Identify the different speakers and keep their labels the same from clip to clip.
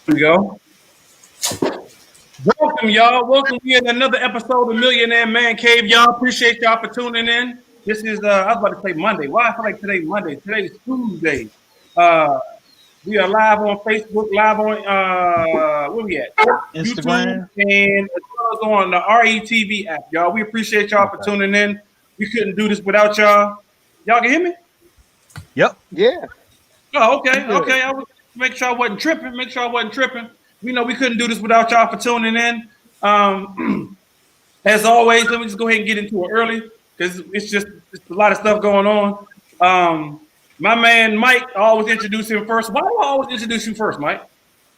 Speaker 1: Here we go. Welcome, y'all. Welcome to another episode of Millionaire Man Cave. Y'all, appreciate y'all for tuning in. This is, I was about to say Monday. Why I feel like today's Monday? Today's Tuesday. We are live on Facebook, live on, where we at?
Speaker 2: Instagram.
Speaker 1: YouTube, and as well as on the RETV app, y'all. We appreciate y'all for tuning in. We couldn't do this without y'all. Y'all can hear me?
Speaker 2: Yep.
Speaker 3: Yeah.
Speaker 1: Oh, okay. Okay. I was make sure I wasn't tripping. We know we couldn't do this without y'all for tuning in. As always, let me just go ahead and get into it early because it's a lot of stuff going on. My man Mike, I always introduce him first. Why do I always introduce you first, Mike?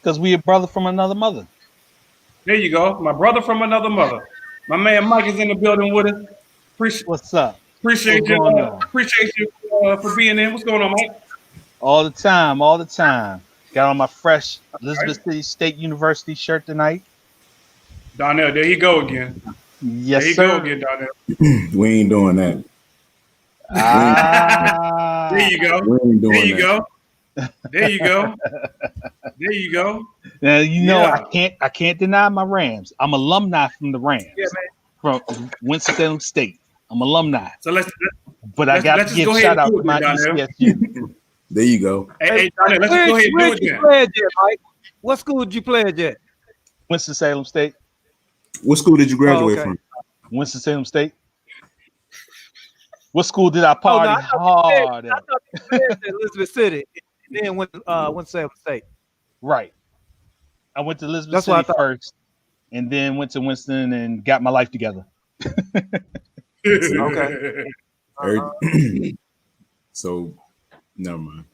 Speaker 2: Because we a brother from another mother.
Speaker 1: There you go. My brother from another mother. My man Mike is in the building with us.
Speaker 2: What's up?
Speaker 1: Appreciate you for being in. What's going on, Mike?
Speaker 2: All the time. Got on my fresh Elizabeth City State University shirt tonight.
Speaker 1: Donnell, there you go again.
Speaker 2: Yes,
Speaker 1: there you
Speaker 2: sir.
Speaker 1: go again, Donnell.
Speaker 4: We ain't doing that.
Speaker 1: There you go.
Speaker 4: We ain't doing
Speaker 1: There you go. There you go.
Speaker 2: Now I can't deny my Rams. I'm alumni from the Rams.
Speaker 1: Yeah, man.
Speaker 2: From Winston-Salem State. I'm alumni.
Speaker 1: So let's
Speaker 2: got to give shout out to my ECSU.
Speaker 4: There you go.
Speaker 1: Hey, Donnell, let's go ahead and do it then.
Speaker 3: Mike? What school did you play at?
Speaker 2: Winston-Salem State.
Speaker 4: What school did you graduate from?
Speaker 2: Winston-Salem State. What school did I party hard at?
Speaker 3: I thought you played at Elizabeth City, and then went Winston-Salem State.
Speaker 2: Right. I went to Elizabeth City first, and then went to Winston and got my life together.
Speaker 3: Okay.
Speaker 4: So, never mind.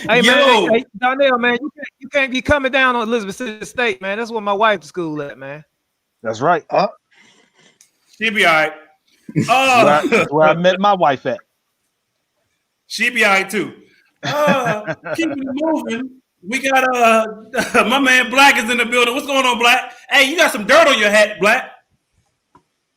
Speaker 3: Hey, Donnell, man, you can't be coming down on Elizabeth City State, man. That's where my wife's school at, man.
Speaker 2: That's right.
Speaker 1: She'll be all right.
Speaker 2: That's where I met my wife at.
Speaker 1: She'll be all right too. Keeping it moving. We got my man Black is in the building. What's going on, Black? Hey, you got some dirt on your hat, Black.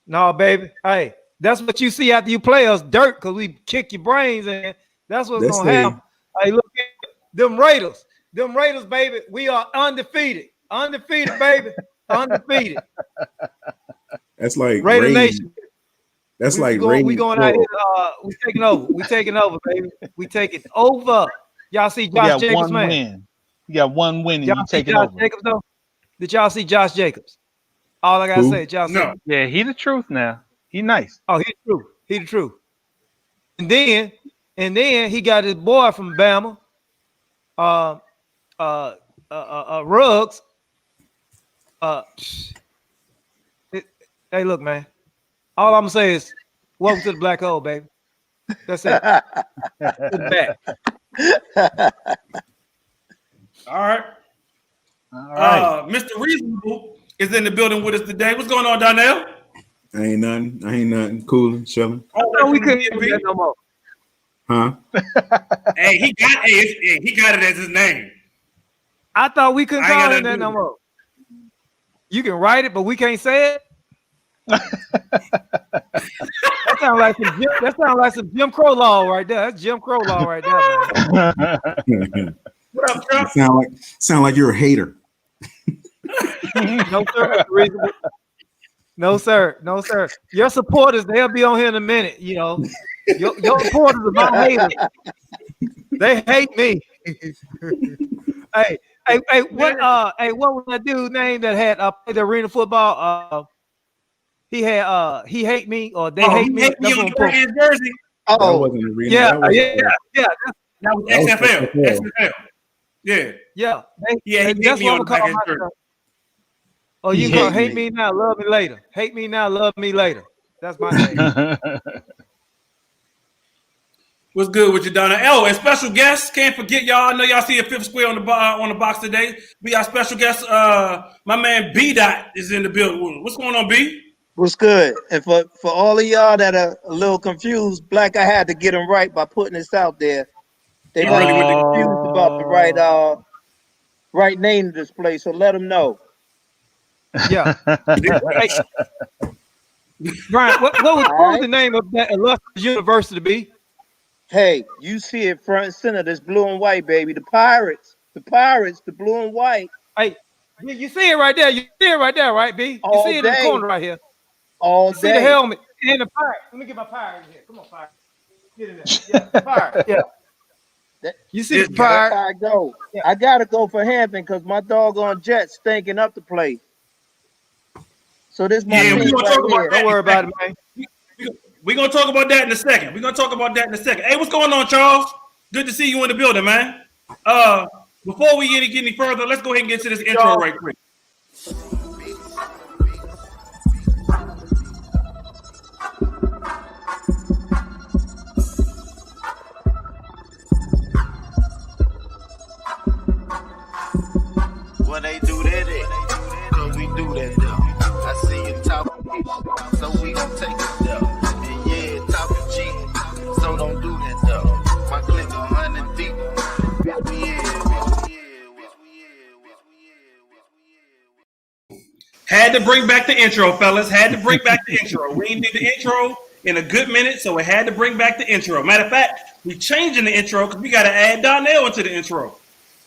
Speaker 3: No, baby. Hey, that's what you see after you play us, dirt, because we kick your brains in. That's what's gonna happen. Hey, look at them Raiders. Them Raiders, baby. We are undefeated. Undefeated, baby. Undefeated.
Speaker 4: That's like
Speaker 3: Raider Nation.
Speaker 4: That's like
Speaker 3: we going out here. We taking over. We taking over, baby. We taking over. Y'all see Josh Jacobs, man?
Speaker 2: Win. You got one win and you taking
Speaker 3: Josh
Speaker 2: over.
Speaker 3: Jacobs, though? Did y'all see Josh Jacobs? All I gotta say, Josh.
Speaker 1: No.
Speaker 2: Yeah, he the truth now. He nice.
Speaker 3: Oh, he the truth. He the truth. And then he got his boy from Bama, Ruggs. Hey, look, man. All I'm gonna say is, welcome to the black hole, baby. That's it. Back.
Speaker 1: All right. Mr. Reasonable is in the building with us today. What's going on, Donnell?
Speaker 4: Ain't nothing. Cooling, chilling.
Speaker 3: No, we couldn't do that no more.
Speaker 4: Huh?
Speaker 1: Hey, he got it as his name.
Speaker 3: I thought we couldn't call him that no more. You can write it, but we can't say it. That sounds like some Jim Crow law right there. That's Jim Crow law right there, man.
Speaker 1: What up, Trump?
Speaker 4: Sound like you're a hater.
Speaker 3: No, sir. No, sir. No, sir. Your supporters, they'll be on here in a minute. You know, your supporters are my haters. They hate me. Hey, what was that dude name that had played the arena football? He hate me or they hate me.
Speaker 1: Hate me on the jersey.
Speaker 4: That wasn't arena.
Speaker 3: Yeah.
Speaker 1: That was XFL. Yeah.
Speaker 3: That's what I'm calling myself. Oh, you gonna hate me now, love me later. Hate me now, love me later. That's my name.
Speaker 1: What's good with you, Donna? Oh, and special guest, can't forget y'all. I know y'all see a fifth square on the box today. We got special guest. My man B Dot is in the building. What's going on, B?
Speaker 5: What's good? And for all of y'all that are a little confused, Black, I had to get them right by putting this out there. They really confused about the right name of this place, so let them know.
Speaker 3: Yeah. Brian, what was the name of that illustrious university to be?
Speaker 5: Hey, you see it front and center. This blue and white, baby. The Pirates, the blue and white.
Speaker 3: Hey, you see it right there. You see it right there, right, B? You
Speaker 5: All
Speaker 3: see it in the
Speaker 5: day,
Speaker 3: corner right here.
Speaker 5: all
Speaker 3: You see the
Speaker 5: day.
Speaker 3: helmet and the pirate. Let me get my pirate in here. Come on, pirate. Get in there. Yeah, pirate. Yeah.
Speaker 5: That,
Speaker 3: You see the
Speaker 1: This guy.
Speaker 5: that's
Speaker 3: pirate.
Speaker 5: how I go.
Speaker 3: Yeah.
Speaker 5: I gotta go for Hampton because my doggone Jets stinking up the place. So this my
Speaker 1: Yeah, we're
Speaker 5: team
Speaker 1: gonna
Speaker 5: right
Speaker 1: talk about
Speaker 5: here.
Speaker 1: that.
Speaker 3: Don't worry about it, man.
Speaker 1: We're gonna talk about that in a second. We're gonna talk about that in a second. Hey, what's going on, Charles? Good to see you in the building, man. Before we get any further, let's go ahead and get to this intro right quick.
Speaker 6: What they do that, cause we do that though. I see you talking, so we gon' take it there. And yeah, talking cheap, so don't do that though. My clip 100 deep.
Speaker 1: Had to bring back the intro, fellas. Had to bring back the intro. We ain't did the intro in a good minute, so we had to bring back the intro. Matter of fact, we changing the intro because we got to add Donnell into the intro.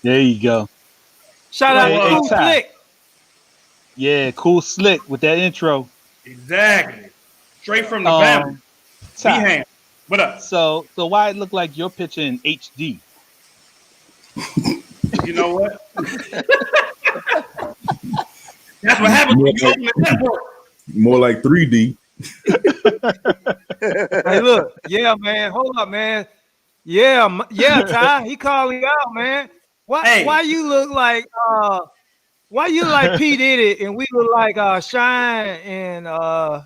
Speaker 2: There you go.
Speaker 3: Shout out to Cool
Speaker 2: Ty.
Speaker 3: Slick.
Speaker 2: Yeah, Cool Slick with that intro.
Speaker 1: Exactly. Straight from the family.
Speaker 2: Ty.
Speaker 1: B-Ham. What up?
Speaker 2: So why it look like your picture in HD?
Speaker 1: You know what? That's what happens when you open the network.
Speaker 4: More like 3D.
Speaker 3: Hey, look. Yeah, man. Hold up, man. Yeah, Ty. He calling you out, man. Why you look like P. Diddy and we look like Shine and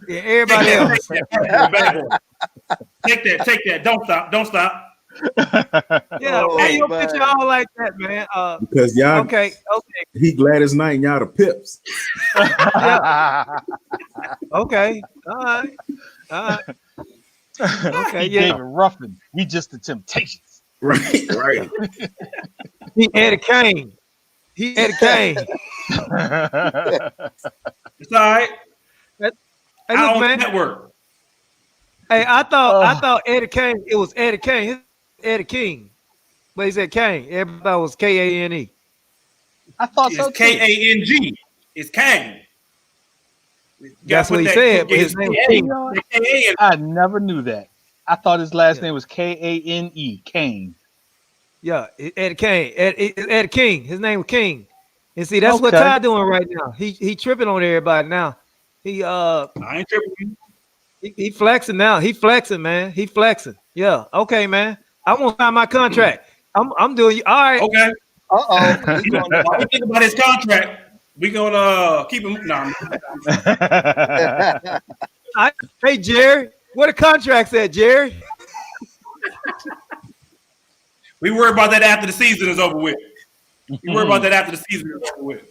Speaker 3: everybody else?
Speaker 1: Take that. Don't stop.
Speaker 3: Yeah, why your picture all like that, man?
Speaker 4: Because y'all,
Speaker 3: okay.
Speaker 4: he Gladys Knight and y'all the Pips.
Speaker 3: Yeah. Okay. All right. Okay, yeah.
Speaker 2: David Ruffin. We just the Temptations.
Speaker 4: Right.
Speaker 3: He Eddie Kane.
Speaker 1: It's all right.
Speaker 3: Hey,
Speaker 1: I
Speaker 3: look,
Speaker 1: own
Speaker 3: man.
Speaker 1: the network.
Speaker 3: Hey, I thought Eddie Kane. It was Eddie Kane. Eddie King, but he said Kane. Everybody thought it was Kane.
Speaker 2: I thought so
Speaker 1: It's
Speaker 2: too.
Speaker 1: Kang. It's Kang.
Speaker 3: That's what he said. But his name was King.
Speaker 2: I never knew that. I thought his last name was Kane. Kane.
Speaker 3: Yeah, Eddie Kane. Eddie King. His name was King. And see, that's what Ty doing right now. He tripping on everybody now.
Speaker 1: I ain't tripping.
Speaker 3: He flexing now. He flexing, man. He flexing. Yeah. Okay, man. I won't sign my contract. I'm doing you. All right.
Speaker 1: Okay.
Speaker 5: Uh-oh.
Speaker 1: While we think about his contract, we gonna keep him. No.
Speaker 3: Hey, Jerry, where the contract at, Jerry?
Speaker 1: We worry about that after the season is over with. We worry about that after the season is over with.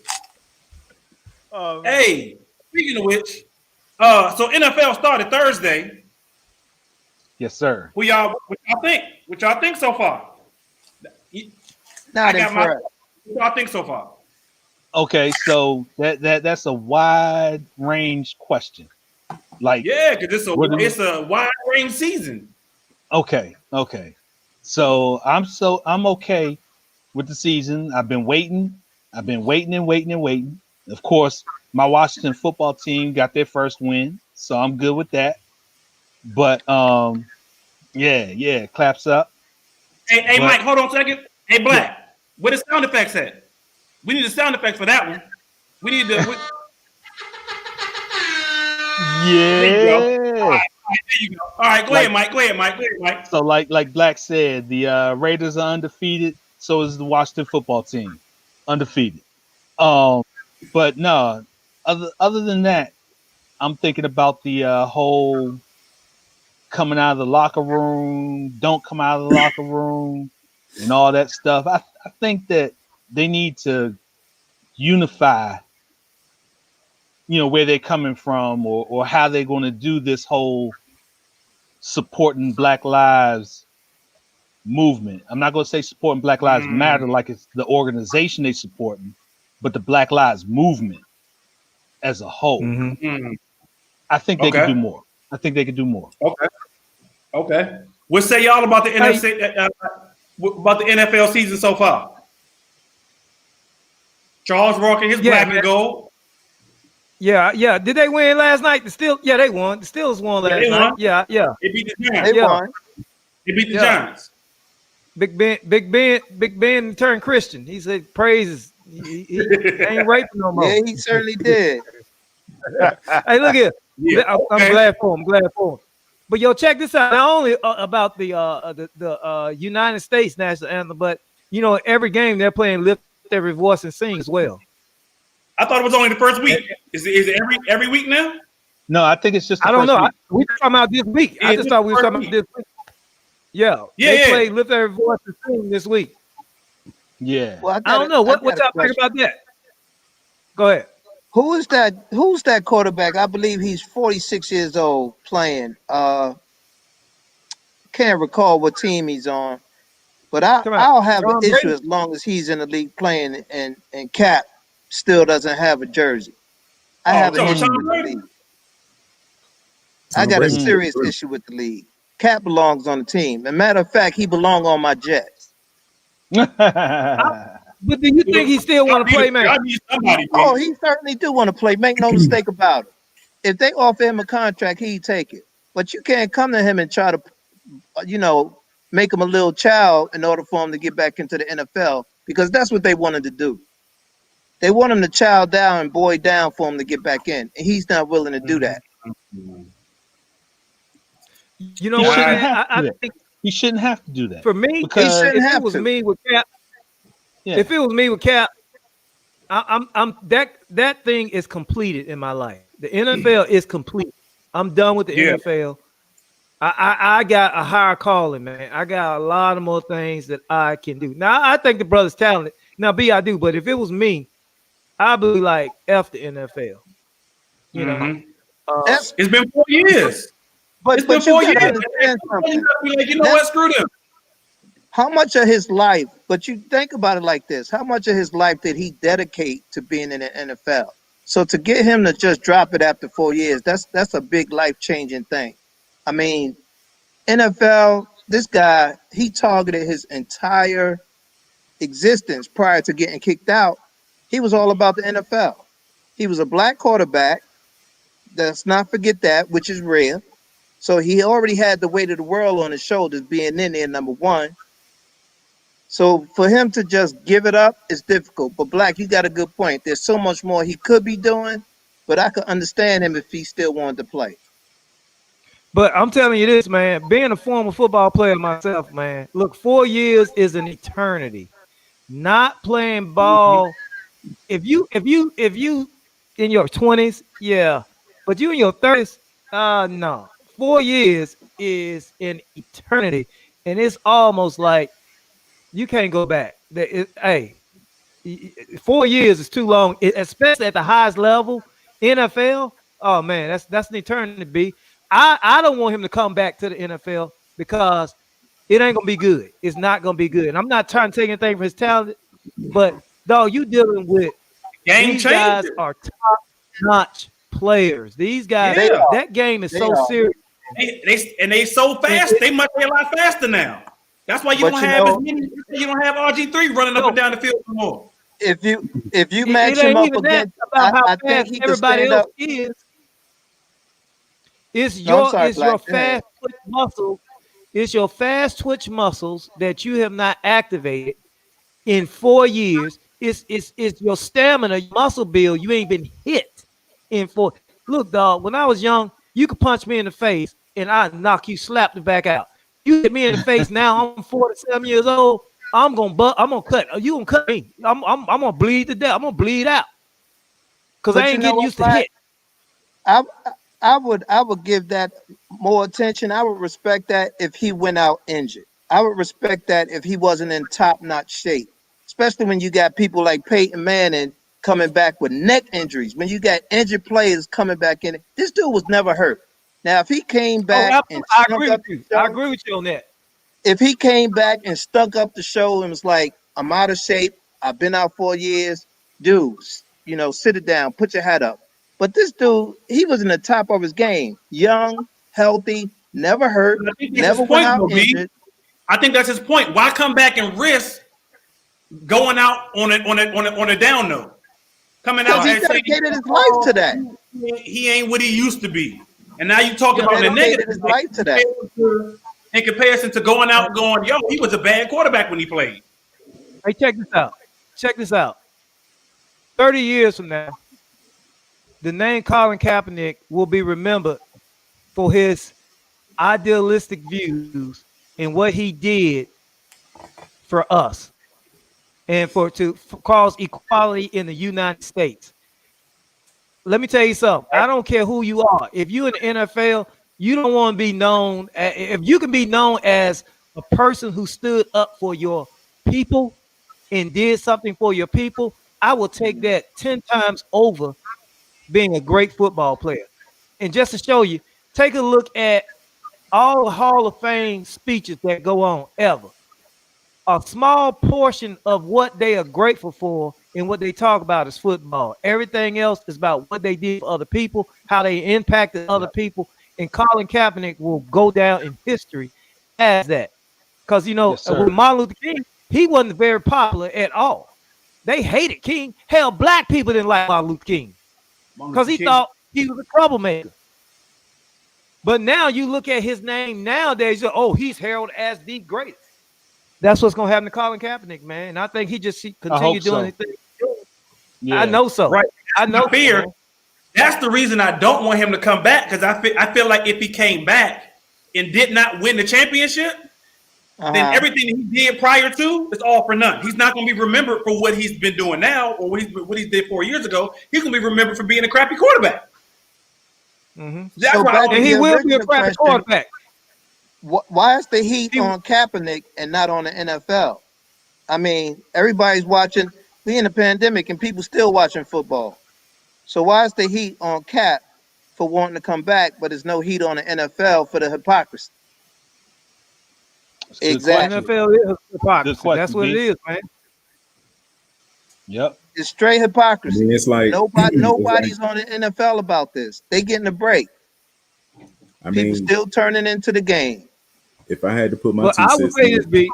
Speaker 1: Hey, speaking of which, so NFL started Thursday.
Speaker 2: Yes, sir.
Speaker 1: What y'all think? What y'all think so far?
Speaker 5: Not impressed.
Speaker 1: What y'all think so far?
Speaker 2: Okay, so that's a wide range question. Like,
Speaker 1: yeah, because it's a wide range season.
Speaker 2: Okay. So I'm okay with the season. I've been waiting. Of course, my Washington football team got their first win, so I'm good with that. But yeah, claps up.
Speaker 1: Hey, Mike, hold on a second. Hey, Black, where the sound effects at? We need the sound effects for that one. We need the.
Speaker 2: Yeah.
Speaker 1: All right, there you go. All right, go ahead, Mike.
Speaker 2: So like Black said, the Raiders are undefeated. So is the Washington football team, undefeated. But no, other than that, I'm thinking about the whole coming out of the locker room, don't come out of the locker room, and all that stuff. I think that they need to unify, where they're coming from or how they're going to do this whole supporting Black Lives movement. I'm not going to say supporting Black Lives Matter like it's the organization they supporting, but the Black Lives movement as a whole. I think they could do more.
Speaker 1: Okay. What What say y'all about the about the NFL season so far? Charles rocking his black and gold.
Speaker 3: Yeah. Did they win last night? Yeah, they won. The Steelers won last night. Yeah.
Speaker 1: They beat the Giants.
Speaker 5: They won.
Speaker 1: They beat the Giants.
Speaker 3: Big Ben turned Christian. He said praises. He ain't raping no more.
Speaker 5: Yeah, he certainly did.
Speaker 3: Hey, look here.
Speaker 1: Yeah,
Speaker 3: I'm glad for him. But yo, check this out. Not only about the United States national anthem, but every game they're playing "Lift Every Voice and Sing" as well.
Speaker 1: I thought it was only the first week. Is it every week now?
Speaker 2: No, I think it's just.
Speaker 3: I don't know. We talking about this week. I just thought we were talking about this week. Yeah. They played "Lift Every Voice and Sing" this week.
Speaker 2: Yeah.
Speaker 5: Well,
Speaker 3: I don't know what y'all think about that. Go ahead.
Speaker 5: Who's that quarterback? I believe he's 46 years old playing. Can't recall what team he's on, but I'll have an issue as long as he's in the league playing and Cap still doesn't have a jersey. I have an issue with the league. I got a serious issue with the league. Cap belongs on the team. As a matter of fact, he belongs on my Jets.
Speaker 3: But do you think he still want to play, man?
Speaker 5: Oh, he certainly do want to play. Make no mistake about it. If they offer him a contract, he'd take it. But you can't come to him and try to, make him a little child in order for him to get back into the NFL, because that's what they wanted to do. They want him to child down and boy down for him to get back in, and he's not willing to do that.
Speaker 3: You know what? I think
Speaker 2: he shouldn't have to do that.
Speaker 3: For me,
Speaker 5: because if it was me with Cap.
Speaker 3: Yeah. If it was me with Cap, I'm that thing is completed in my life. The NFL is complete. I'm done with the NFL. I got a higher calling, man. I got a lot of more things that I can do. Now, I think the brother's talented. Now, I do. But if it was me, I'd be like, F the NFL. You know?
Speaker 1: It's been 4 years.
Speaker 5: But
Speaker 1: it's been 4 years. You know what? Screw them.
Speaker 5: How much of his life, but you think about it like this, how much of his life did he dedicate to being in the NFL? So to get him to just drop it after 4 years, that's a big life-changing thing. I mean, NFL, this guy, he targeted his entire existence prior to getting kicked out. He was all about the NFL. He was a black quarterback. Let's not forget that, which is rare. So he already had the weight of the world on his shoulders being in there, number one. So for him to just give it up is difficult. But Black, you got a good point. There's so much more he could be doing, but I could understand him if he still wanted to play.
Speaker 3: But I'm telling you this, man, being a former football player myself, man, look, 4 years is an eternity. Not playing ball. If you in your 20s, yeah. But you in your 30s, no. 4 years is an eternity. And it's almost like you can't go back. 4 years is too long, especially at the highest level, NFL. Oh man, that's an eternity. B. I don't want him to come back to the NFL because it ain't gonna be good. It's not gonna be good. And I'm not trying to take anything from his talent, but dog, you dealing with these guys are top-notch players. These guys, that game is so serious.
Speaker 1: They so fast. They must be a lot faster now. That's why you don't have RG3 running up and down the field anymore.
Speaker 5: If you match him up against, I think he can stand up.
Speaker 3: It's your fast twitch muscle. It's your fast twitch muscles that you have not activated in 4 years. It's your stamina, your muscle build. You ain't been hit in 4. Look, dog. When I was young, you could punch me in the face and I'd knock you, slap the back out. You hit me in the face now. I'm 47 years old. I'm gonna cut. You gonna cut me? I'm gonna bleed to death. I'm gonna bleed out because I ain't getting used to hit.
Speaker 5: I would give that more attention. I would respect that if he went out injured. I would respect that if he wasn't in top-notch shape, especially when you got people like Peyton Manning coming back with neck injuries. When you got injured players coming back in, this dude was never hurt. Now, if he came back
Speaker 3: I agree with you on that.
Speaker 5: If he came back and stunk up the show and was like, I'm out of shape, I've been out 4 years, dudes, sit it down, put your hat up. But this dude, he was in the top of his game, young, healthy, never hurt,
Speaker 1: I think that's
Speaker 5: never
Speaker 1: his
Speaker 5: went
Speaker 1: point,
Speaker 5: out
Speaker 1: though, B.
Speaker 5: injured.
Speaker 1: I think that's his point. Why come back and risk going out on a down note? Coming
Speaker 5: Because
Speaker 1: out
Speaker 5: he
Speaker 1: and saying,
Speaker 5: dedicated his life to that.
Speaker 1: he ain't what he used to be. And now you talk
Speaker 5: He
Speaker 1: about the
Speaker 5: dedicated
Speaker 1: negative
Speaker 5: his life to that.
Speaker 1: in comparison to going out going, yo, he was a bad quarterback when he played.
Speaker 3: Hey, check this out. Check this out. 30 years from now, the name Colin Kaepernick will be remembered for his idealistic views and what he did for us and to cause equality in the United States. Let me tell you something. I don't care who you are. If you're in the NFL, you don't want to be known. If you can be known as a person who stood up for your people and did something for your people, I will take that 10 times over being a great football player. And just to show you, take a look at all the Hall of Fame speeches that go on ever. A small portion of what they are grateful for and what they talk about is football. Everything else is about what they did for other people, how they impacted other people. And Colin Kaepernick will go down in history as that. Because, you know,
Speaker 2: Yes, sir.
Speaker 3: with Martin Luther King, he wasn't very popular at all. They hated King. Hell, black people didn't like Martin Luther King because he thought he was a troublemaker. But now you look at his name nowadays, oh, he's heralded as the greatest. That's what's going to happen to Colin Kaepernick, man. And I think he just continue doing his thing.
Speaker 2: Yeah.
Speaker 3: I know so.
Speaker 1: Right.
Speaker 3: I know
Speaker 1: fear.
Speaker 3: So,
Speaker 1: that's the reason I don't want him to come back, because I feel like if he came back and did not win the championship, then everything he did prior to is all for none. He's not going to be remembered for what he's been doing now or what he did 4 years ago. He's going to be remembered for being a crappy quarterback.
Speaker 3: mm-hmm.
Speaker 1: That's
Speaker 5: So
Speaker 1: why
Speaker 5: back to
Speaker 3: and he
Speaker 5: the
Speaker 3: will be a
Speaker 5: original
Speaker 3: crappy
Speaker 5: question,
Speaker 3: quarterback.
Speaker 5: why is the heat on Kaepernick and not on the NFL? I mean, everybody's watching. We in a pandemic and people still watching football. So why is the heat on Cap for wanting to come back, but there's no heat on the NFL for the hypocrisy? Exactly.
Speaker 3: NFL is hypocrisy.
Speaker 2: question,
Speaker 3: That's what
Speaker 2: B.
Speaker 3: it is, man.
Speaker 2: Yep.
Speaker 5: It's straight
Speaker 4: I
Speaker 5: hypocrisy.
Speaker 4: mean, it's like
Speaker 5: Nobody's on the NFL about this. They getting a break.
Speaker 4: I
Speaker 5: People
Speaker 4: mean,
Speaker 5: still turning into the game.
Speaker 4: if I had to put my
Speaker 3: But
Speaker 4: two
Speaker 3: I would
Speaker 4: cents
Speaker 3: say
Speaker 4: in,
Speaker 3: this, B.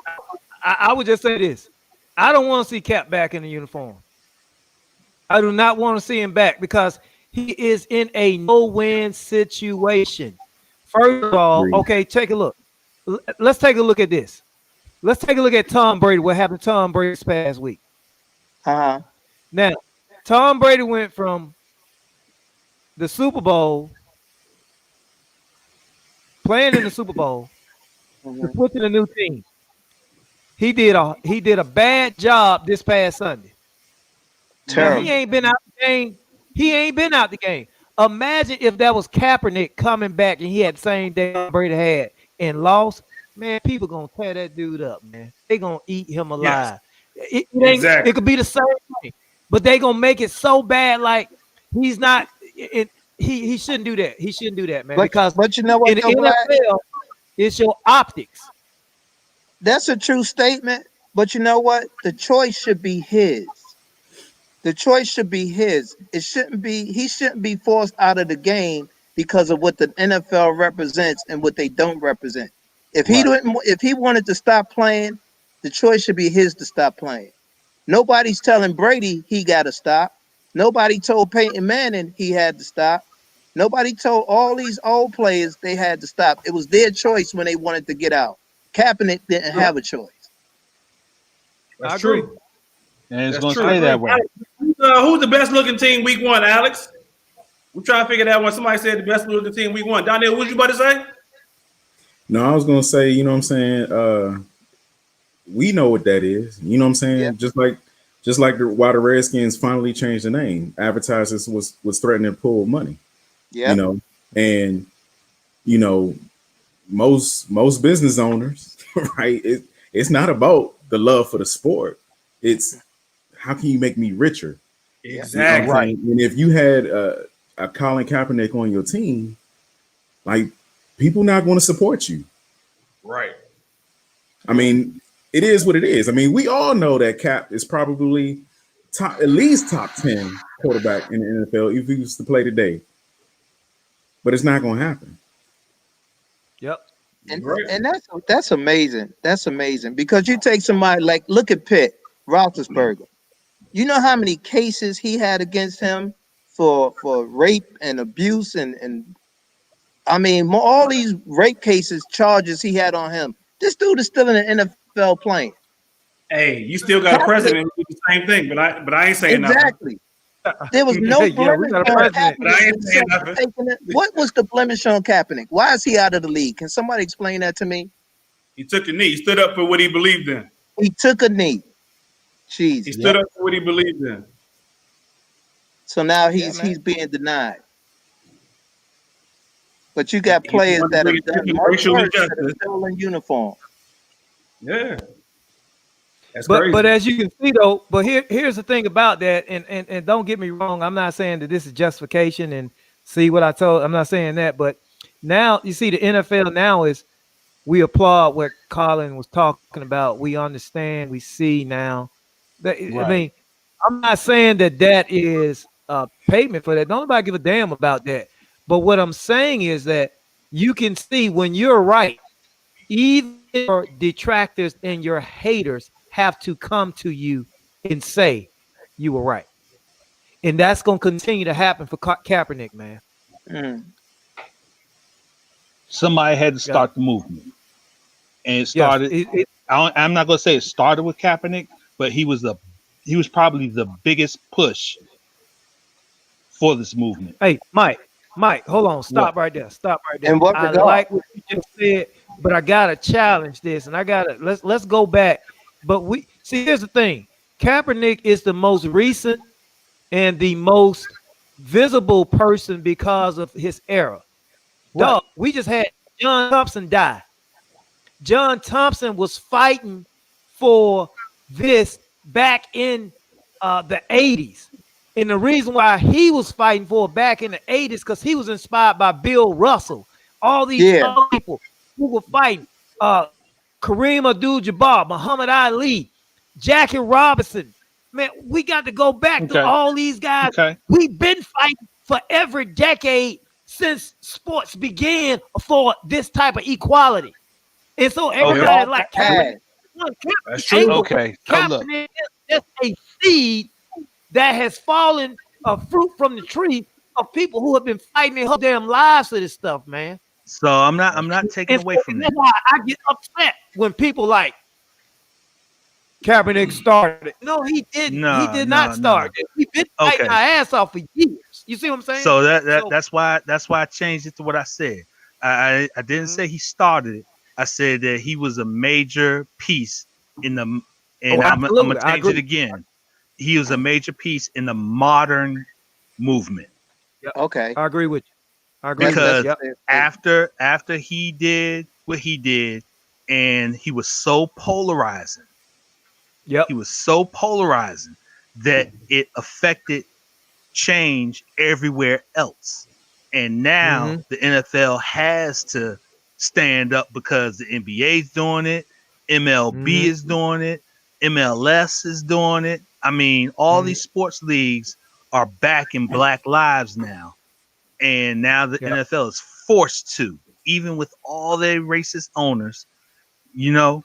Speaker 3: I would just say this. I don't want to see Cap back in the uniform. I do not want to see him back because he is in a no-win situation. First of all,
Speaker 4: Agreed.
Speaker 3: okay, take a look. Let's take a look at this. Let's take a look at Tom Brady. What happened to Tom Brady this past week?
Speaker 5: Uh-huh.
Speaker 3: Now, Tom Brady went from the Super Bowl, playing in the Super Bowl, to switching a new team. He did a bad job this past Sunday. Now,
Speaker 5: Terrible.
Speaker 3: he ain't been out the game. He ain't been out the game. Imagine if that was Kaepernick coming back and he had the same day Brady had and lost. Man, people gonna tear that dude up, man. They gonna eat him alive. Yes. It could be the same thing, but they gonna make it so bad. Like he's not. He shouldn't do that. He shouldn't do that, man.
Speaker 5: But you know what,
Speaker 3: in the NFL, it's your optics.
Speaker 5: That's a true statement. But you know what? The choice should be his. The choice should be his. It shouldn't be. He shouldn't be forced out of the game because of what the NFL represents and what they don't represent. If he wanted to stop playing, the choice should be his to stop playing. Nobody's telling Brady he got to stop. Nobody told Peyton Manning he had to stop. Nobody told all these old players they had to stop. It was their choice when they wanted to get out. Kaepernick didn't have a choice.
Speaker 1: That's true.
Speaker 2: And it's going to stay that way.
Speaker 1: Who's the best looking team week one, Alex? We're trying to figure that one. Somebody said the best looking team week one. Donnell, what you about to say?
Speaker 4: no, I was gonna say, you know what I'm saying? We know what that is. You know what I'm saying?
Speaker 5: Yeah.
Speaker 4: Just like why the Redskins finally changed the name. Advertisers was threatening to pull money.
Speaker 5: Yeah.
Speaker 4: You know, and you know, most business owners, right? It's not about the love for the sport. It's how can you make me richer?
Speaker 1: Exactly.
Speaker 4: You know right. And if you had a Colin Kaepernick on your team, like people not going to support you.
Speaker 1: Right.
Speaker 4: I mean, it is what it is. I mean, we all know that Cap is probably at least top 10 quarterback in the NFL if he was to play today. But it's not going to happen.
Speaker 3: Yep.
Speaker 5: And
Speaker 1: Great.
Speaker 5: and that's amazing. That's amazing because you take somebody like look at Pitt, Roethlisberger. You know how many cases he had against him for rape and abuse and I mean all these rape cases charges he had on him. This dude is still in the NFL playing.
Speaker 1: Hey, you still got a
Speaker 5: Kaepernick,
Speaker 1: president who did the same thing, but I ain't saying nothing.
Speaker 5: exactly. There was no
Speaker 3: Yeah, we
Speaker 5: blemish
Speaker 3: got a
Speaker 5: on
Speaker 3: president.
Speaker 1: But I
Speaker 5: Kaepernick
Speaker 1: ain't saying
Speaker 5: except for
Speaker 1: nothing.
Speaker 5: taking it. What was the blemish on Kaepernick? Why is he out of the league? Can somebody explain that to me?
Speaker 1: He took a knee. He stood up for what he believed in.
Speaker 5: He took a knee.
Speaker 1: He
Speaker 5: Jesus.
Speaker 1: stood up for what he believed in.
Speaker 5: So now
Speaker 3: Yeah,
Speaker 5: he's
Speaker 3: man.
Speaker 5: being denied. But you got
Speaker 1: He
Speaker 5: players
Speaker 1: wanted to
Speaker 5: that
Speaker 1: bring
Speaker 5: have done
Speaker 1: it to
Speaker 5: much
Speaker 1: racial
Speaker 5: worse that are
Speaker 1: injustice.
Speaker 5: still in uniform.
Speaker 1: Yeah, that's
Speaker 3: But
Speaker 1: crazy.
Speaker 3: as you can see though, but here's the thing about that, and don't get me wrong, I'm not saying that this is justification and see what I told. I'm not saying that, but now you see the NFL now is we applaud what Colin was talking about. We understand, we see now. I
Speaker 2: Right.
Speaker 3: mean, I'm not saying that is payment for that. Don't nobody give a damn about that. But what I'm saying is that you can see when you're right, even your detractors and your haters have to come to you and say you were right. And that's going to continue to happen for Kaepernick, man.
Speaker 5: Mm.
Speaker 2: Somebody had to
Speaker 3: Yeah.
Speaker 2: start the movement, and it
Speaker 3: Yes.
Speaker 2: started. I'm not going to say it started with Kaepernick, but he was probably the biggest push for this movement.
Speaker 3: Hey, Mike, hold on.
Speaker 2: What?
Speaker 3: Stop right there. Stop right there.
Speaker 5: In what
Speaker 3: I
Speaker 5: regard?
Speaker 3: like what you just said, but I gotta challenge this, and I gotta let's go back. But we see, here's the thing: Kaepernick is the most recent and the most visible person because of his era.
Speaker 2: Right.
Speaker 3: Dog, we just had John Thompson die. John Thompson was fighting for this back in the 80s. And the reason why he was fighting for it back in the 80s, because he was inspired by Bill Russell. All these
Speaker 5: Yeah.
Speaker 3: other people who were fighting. Kareem Abdul-Jabbar, Muhammad Ali, Jackie Robinson. Man, we got to go back to
Speaker 2: Okay.
Speaker 3: all these guys.
Speaker 2: Okay.
Speaker 3: We've been fighting for every decade since sports began for this type of equality. And so everybody like Kaepernick.
Speaker 1: That's true.
Speaker 2: Okay. So look.
Speaker 3: Kaepernick is just a seed that has fallen a fruit from the tree of people who have been fighting their whole damn lives for this stuff, man.
Speaker 2: So I'm not taking
Speaker 3: And
Speaker 2: away
Speaker 3: so
Speaker 2: from
Speaker 3: that's
Speaker 2: that.
Speaker 3: why I get upset when people like Kaepernick started. No, he didn't. He
Speaker 2: No,
Speaker 3: did
Speaker 2: no,
Speaker 3: not start.
Speaker 2: no.
Speaker 3: We've been fighting
Speaker 2: Okay.
Speaker 3: our ass off for years. You see what I'm saying?
Speaker 2: So
Speaker 3: So-
Speaker 2: that's why I changed it to what I said. I didn't say he started it. I said that he was a major piece in the, and I'm
Speaker 3: absolutely.
Speaker 2: gonna
Speaker 3: I
Speaker 2: change it
Speaker 3: agree.
Speaker 2: again. He was a major piece in the modern movement
Speaker 5: Okay.
Speaker 3: I agree with you. I agree with you.
Speaker 2: because
Speaker 3: Yep.
Speaker 2: after he did what he did, and he was so polarizing.
Speaker 3: Yep.
Speaker 2: He was so polarizing that it affected change everywhere else. And now the NFL has to stand up because the NBA's doing it, MLB is doing it, MLS is doing it. I mean, all these sports leagues are backing Black lives now. And now the
Speaker 3: Yep.
Speaker 2: NFL is forced to, even with all their racist owners. You know,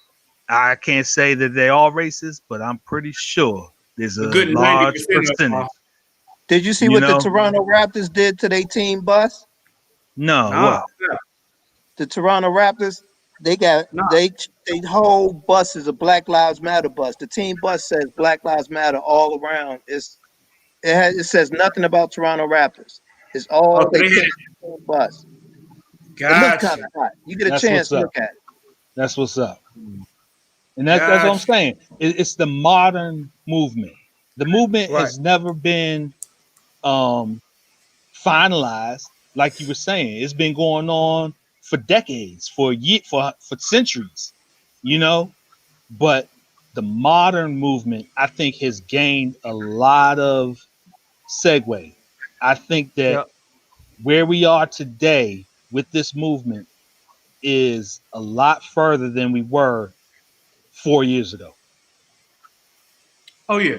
Speaker 2: I can't say that they're all racist, but I'm pretty sure there's a
Speaker 1: good
Speaker 2: large
Speaker 1: 90% of them
Speaker 2: percentage.
Speaker 1: are.
Speaker 5: Did you see
Speaker 2: You
Speaker 5: what
Speaker 2: know?
Speaker 5: the Toronto Raptors did to their team bus?
Speaker 2: No,
Speaker 1: Nah,
Speaker 2: what?
Speaker 5: The Toronto Raptors, they got
Speaker 1: Nah.
Speaker 5: they whole bus is a Black Lives Matter bus. The team bus says Black Lives Matter all around. It says nothing about Toronto Raptors. It's all
Speaker 1: Okay,
Speaker 5: they
Speaker 1: they
Speaker 5: put
Speaker 1: had-
Speaker 5: in the bus. It looks
Speaker 1: Gotcha.
Speaker 5: kind of hot. You get a
Speaker 2: That's
Speaker 5: chance,
Speaker 2: what's up.
Speaker 5: look at it.
Speaker 2: That's what's up. And that's what I'm
Speaker 1: Gotcha.
Speaker 2: saying. It's the modern movement. The movement
Speaker 3: Right.
Speaker 2: has never been finalized, like you were saying. It's been going on for decades, for centuries, you know. But the modern movement, I think, has gained a lot of segue. I think that
Speaker 3: Yep.
Speaker 2: where we are today with this movement is a lot further than we were 4 years ago.
Speaker 1: Oh yeah,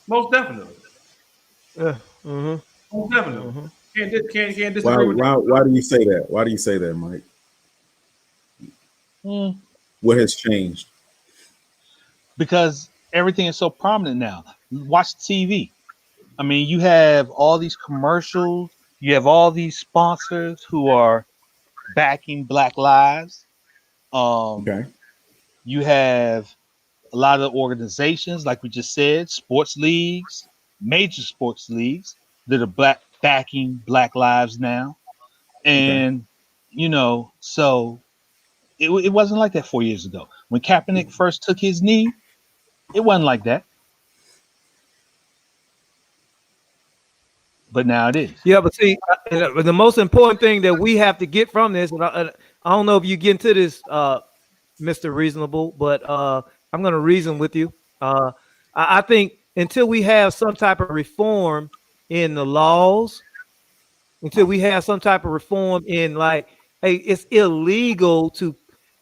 Speaker 1: most definitely.
Speaker 3: Mm-hmm.
Speaker 1: Most definitely.
Speaker 3: Mm-hmm.
Speaker 1: Can't
Speaker 4: Why
Speaker 1: disagree with that.
Speaker 4: why why do you say that? Why do you say that, Mike?
Speaker 2: Mm,
Speaker 4: What has changed?
Speaker 2: because everything is so prominent now. Watch TV. I mean, you have all these commercials. You have all these sponsors who are backing Black Lives. Um,
Speaker 4: Okay.
Speaker 2: you have a lot of organizations, like we just said, sports leagues, major sports leagues that are backing Black Lives now.
Speaker 4: Okay.
Speaker 2: And, so it wasn't like that 4 years ago. When Kaepernick first took his knee, it wasn't like that. But now it is.
Speaker 3: Yeah, but see, the most important thing that we have to get from this, and I don't know if you get into this, Mr. Reasonable, but I'm going to reason with you. I think until we have some type of reform in the laws, until we have some type of reform in, like, hey, it's illegal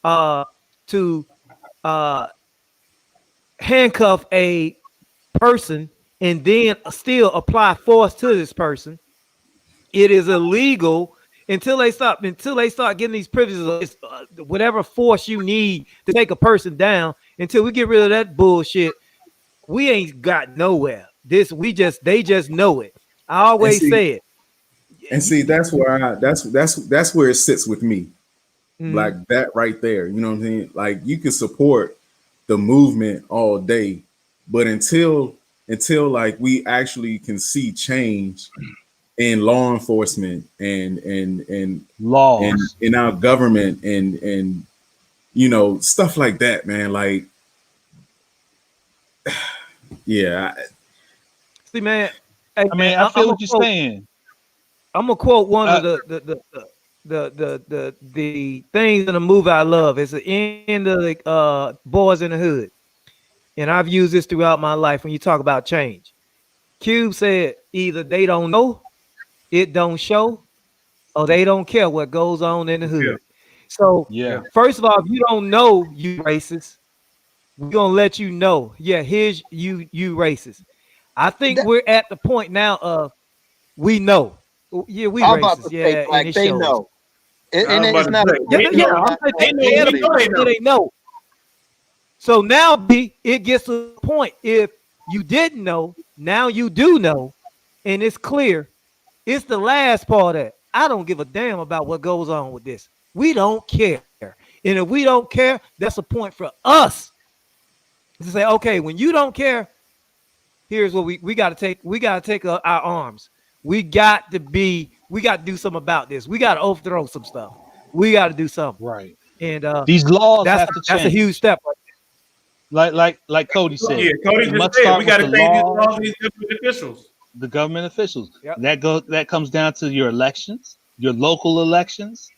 Speaker 3: uh, to uh, handcuff a person and then still apply force to this person. It is illegal until they start getting these privileges, whatever force you need to take a person down. Until we get rid of that bullshit, we ain't got nowhere. They just know it. I
Speaker 4: And
Speaker 3: always
Speaker 4: see,
Speaker 3: say it.
Speaker 4: that's where that's where it sits with me.
Speaker 3: Mhm.
Speaker 4: Like that right there. You know what I'm saying? Like you can support the movement all day, but until like we actually can see change in law enforcement and
Speaker 2: Laws.
Speaker 4: in our government and stuff like that, man. Like, yeah,
Speaker 3: See, man, hey,
Speaker 2: I
Speaker 3: man,
Speaker 2: mean, I feel what you're saying.
Speaker 3: I'm gonna quote one
Speaker 2: Uh,
Speaker 3: of the things in the movie I love. It's the end of the Boys in the Hood, and I've used this throughout my life. When you talk about change, Cube said either they don't know, it don't show, or they don't care what goes on in the
Speaker 1: Yeah,
Speaker 3: hood. So,
Speaker 1: yeah.
Speaker 2: yeah,
Speaker 3: first of all, if you don't know, you racist, we're gonna let you know. Yeah, here's you racist. I think
Speaker 5: That,
Speaker 3: we're at the point now of we know. Yeah, we
Speaker 5: I'm about
Speaker 3: racist.
Speaker 5: to say,
Speaker 3: Yeah, and
Speaker 5: Black,
Speaker 3: it
Speaker 5: they
Speaker 3: shows.
Speaker 5: know.
Speaker 1: I
Speaker 5: And
Speaker 1: was about
Speaker 5: it's
Speaker 1: to
Speaker 5: not a
Speaker 1: say
Speaker 3: Yeah,
Speaker 1: they
Speaker 5: question
Speaker 3: yeah.
Speaker 5: of
Speaker 1: know.
Speaker 3: I'm
Speaker 5: not
Speaker 3: saying
Speaker 1: They
Speaker 5: knowing.
Speaker 1: know.
Speaker 3: they
Speaker 1: We
Speaker 5: It's
Speaker 1: know
Speaker 5: they
Speaker 1: they
Speaker 5: know.
Speaker 1: know.
Speaker 3: they know. So now, B, it gets to the point. If you didn't know, now you do know, and it's clear. It's the last part of it. I don't give a damn about what goes on with this. We don't care. And if we don't care, that's a point for us to say, okay, when you don't care, here's what we got to take. We got to take our arms. We got to do something about this. We got to overthrow some stuff. We got to do something.
Speaker 2: right.
Speaker 3: And
Speaker 2: These laws
Speaker 3: that's
Speaker 2: have to
Speaker 3: that's a huge
Speaker 2: change.
Speaker 3: step.
Speaker 2: Like Cody
Speaker 1: Yeah,
Speaker 2: said,
Speaker 1: Cody
Speaker 2: it
Speaker 1: just
Speaker 2: must
Speaker 1: said we
Speaker 2: start
Speaker 1: got
Speaker 2: with
Speaker 1: to
Speaker 2: the
Speaker 1: change these laws,
Speaker 2: laws,
Speaker 1: these different officials.
Speaker 2: the government officials.
Speaker 3: Yep.
Speaker 2: That comes down to your elections, your local elections.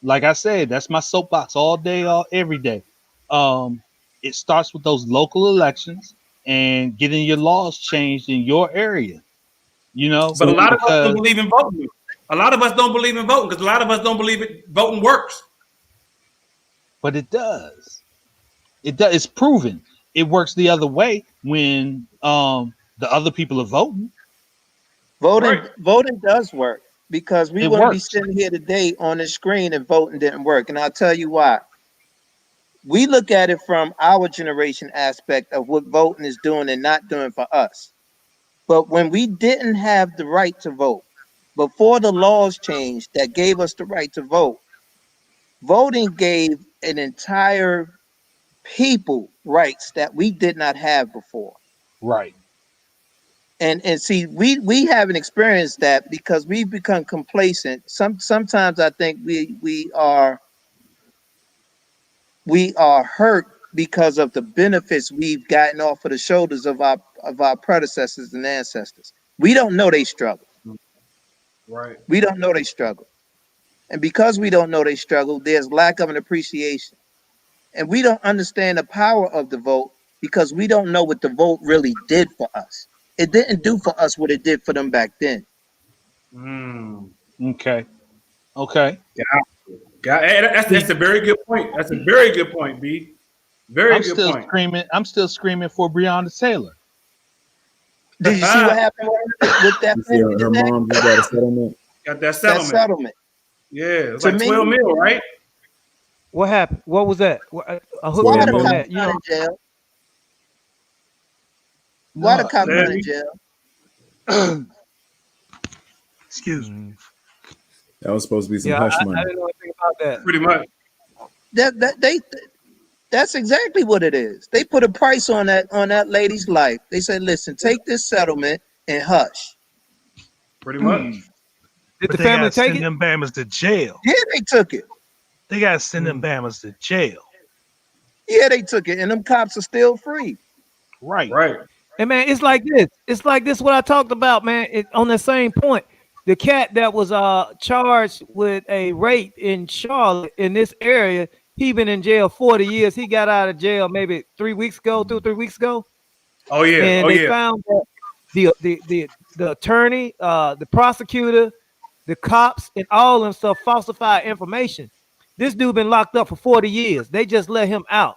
Speaker 2: Like I said, that's my soapbox all day, all every day. Um, it starts with those local elections and getting your laws changed in your area.
Speaker 1: But a
Speaker 4: so
Speaker 1: lot of us don't
Speaker 2: Because
Speaker 1: believe in voting. A lot of us don't believe in voting because a lot of us don't believe voting works.
Speaker 2: but it does. It does. It's proven. It works the other way when the other people are voting.
Speaker 1: Right.
Speaker 5: Voting does work because we
Speaker 2: It
Speaker 5: wouldn't be
Speaker 2: works.
Speaker 5: sitting here today on the screen and voting didn't work. And I'll tell you why. We look at it from our generation aspect of what voting is doing and not doing for us. But when we didn't have the right to vote, before the laws changed that gave us the right to vote, voting gave an entire people rights that we did not have before.
Speaker 2: Right.
Speaker 5: And see, we haven't experienced that because we've become complacent. Sometimes I think we are hurt because of the benefits we've gotten off of the shoulders of our predecessors and ancestors. We don't know they struggle.
Speaker 1: Right.
Speaker 5: We don't know they struggle. And because we don't know they struggle, there's lack of an appreciation. And we don't understand the power of the vote because we don't know what the vote really did for us. It didn't do for us what it did for them back then.
Speaker 1: Mm.
Speaker 2: Okay. Okay.
Speaker 1: That's
Speaker 2: See,
Speaker 1: a very good point. That's a very good point, B. Very
Speaker 2: I'm
Speaker 1: good
Speaker 2: still
Speaker 1: point.
Speaker 2: screaming. I'm still screaming for Breonna Taylor.
Speaker 5: Did you see what happened with that
Speaker 4: you see
Speaker 5: family
Speaker 4: her
Speaker 5: today?
Speaker 4: mom just got a settlement.
Speaker 1: Got that
Speaker 5: That
Speaker 1: settlement.
Speaker 5: settlement.
Speaker 1: Yeah, it's
Speaker 5: To
Speaker 1: like
Speaker 5: me,
Speaker 1: 12 mil, right?
Speaker 3: What happened? What was that? A hook
Speaker 5: Why
Speaker 3: me
Speaker 4: Well,
Speaker 3: up
Speaker 5: the
Speaker 3: on
Speaker 5: cops
Speaker 3: that. You
Speaker 5: not
Speaker 3: know,
Speaker 5: in jail? Why the cops not in jail?
Speaker 6: Excuse me.
Speaker 4: that was supposed to be some
Speaker 3: yeah,
Speaker 4: hush
Speaker 3: I
Speaker 4: money.
Speaker 3: didn't know anything about that.
Speaker 1: Pretty much.
Speaker 5: That's exactly what it is. They put a price on that lady's life. They said, listen, take this settlement and hush.
Speaker 1: Pretty much.
Speaker 3: Did
Speaker 6: But
Speaker 3: the
Speaker 6: they
Speaker 3: family
Speaker 6: got to
Speaker 3: take
Speaker 6: send
Speaker 3: it?
Speaker 6: them Bammers to jail.
Speaker 5: Yeah, they took it.
Speaker 6: They got to send them Bammers to jail.
Speaker 5: Yeah, they took it. And them cops are still free.
Speaker 6: Right.
Speaker 1: Right.
Speaker 3: And man, it's like this. It's like this. What I talked about, man. On that same point, the cat that was charged with a rape in Charlotte in this area, he been in jail 40 years. He got out of jail maybe 2 or 3 weeks ago,
Speaker 1: Oh yeah.
Speaker 3: and
Speaker 1: Oh
Speaker 3: they
Speaker 1: yeah.
Speaker 3: found that the attorney, the prosecutor, the cops, and all of them stuff falsified information. This dude been locked up for 40 years. They just let him out.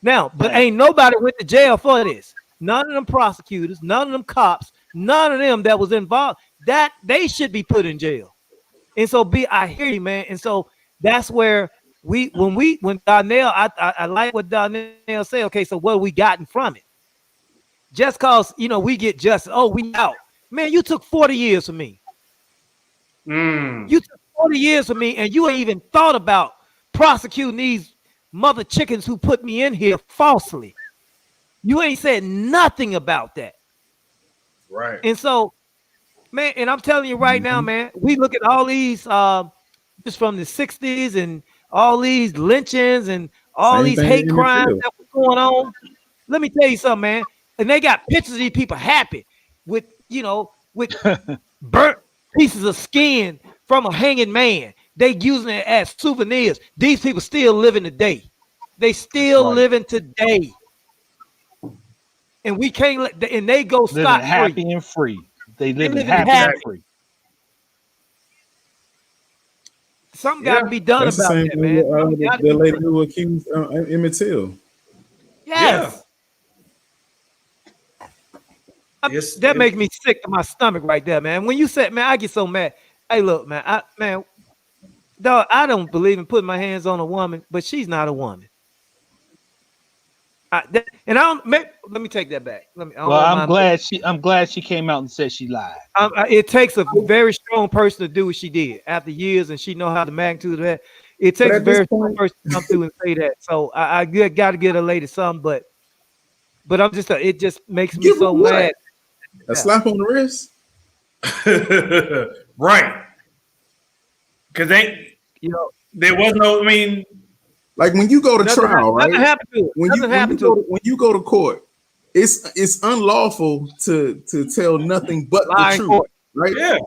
Speaker 3: Now, but ain't nobody went to jail for this. None of them prosecutors, none of them cops, none of them that was involved. That they should be put in jail. And so, I hear you, man. And so that's where when Donnell, I like what Donnell said. Okay, so what we gotten from it? Just cause we get justice. Oh, we out, man. You took 40 years from me. You took 40 years from me, and you ain't even thought about prosecuting these mother chickens who put me in here falsely. You ain't said nothing about that.
Speaker 1: Right.
Speaker 3: And so, man, and I'm telling you right now, man, we look at all these just from the 60s and all these lynchings and all
Speaker 4: Same
Speaker 3: these
Speaker 4: thing
Speaker 3: hate
Speaker 4: in
Speaker 3: crimes
Speaker 4: Brazil.
Speaker 3: that was going on. Let me tell you something, man. And they got pictures of these people happy with burnt pieces of skin from a hanging man. They using it as souvenirs. These people still living today. They still living today. And we can't let and they go
Speaker 2: Living
Speaker 3: scot
Speaker 2: happy
Speaker 3: free.
Speaker 2: and free. They living
Speaker 3: living
Speaker 2: happy
Speaker 3: happy.
Speaker 2: and free.
Speaker 3: Something got to be done
Speaker 4: That's the
Speaker 3: about
Speaker 4: same
Speaker 3: that,
Speaker 4: thing
Speaker 3: man.
Speaker 4: with the lady who accused Emmett Till.
Speaker 3: Yes.
Speaker 1: Yes.
Speaker 3: That makes me sick to my stomach right there, man. When you said, man, I get so mad. Hey, look, man, dog, I don't believe in putting my hands on a woman, but she's not a woman. Let me take that back.
Speaker 2: I'm glad she came out and said she lied.
Speaker 3: It takes a very strong person to do what she did after years, and she know how the magnitude of that. It takes a very strong person to come through and say that. So I got to get a lady some, but I'm just it just makes me so mad.
Speaker 4: A slap on the wrist,
Speaker 1: right? Because there was no. I mean,
Speaker 4: like when you go to trial, right?
Speaker 3: Nothing happened to it.
Speaker 4: When you go to court, it's unlawful to tell nothing but the truth,
Speaker 3: court.
Speaker 4: right?
Speaker 1: Yeah,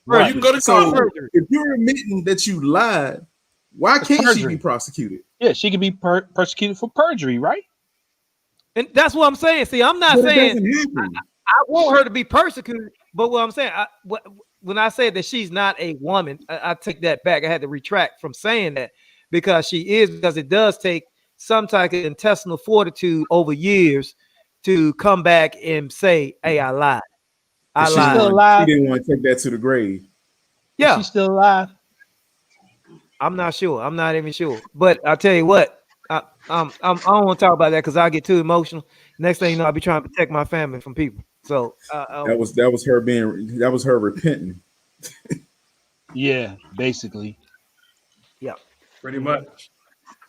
Speaker 4: right.
Speaker 1: You can go to
Speaker 4: so
Speaker 1: court.
Speaker 4: If you're admitting that you lied, why can't she be prosecuted?
Speaker 2: Yeah, she can be persecuted for perjury, right?
Speaker 3: And that's what I'm saying. See, I'm not saying I want her to be persecuted, but what I'm saying, when I said that she's not a woman, I take that back. I had to retract from saying that because she is, because it does take some type of intestinal fortitude over years to come back and say, "Hey, I lied."
Speaker 4: She's still alive. She didn't want to take that to the grave.
Speaker 3: Yeah,
Speaker 2: she's still alive.
Speaker 3: I'm not sure. I'm not even sure. But I'll tell you what. I don't want to talk about that because I get too emotional. Next thing you know, I'll be trying to protect my family from people. So
Speaker 4: that was her repenting.
Speaker 2: Yeah, basically.
Speaker 3: Yeah,
Speaker 1: pretty much.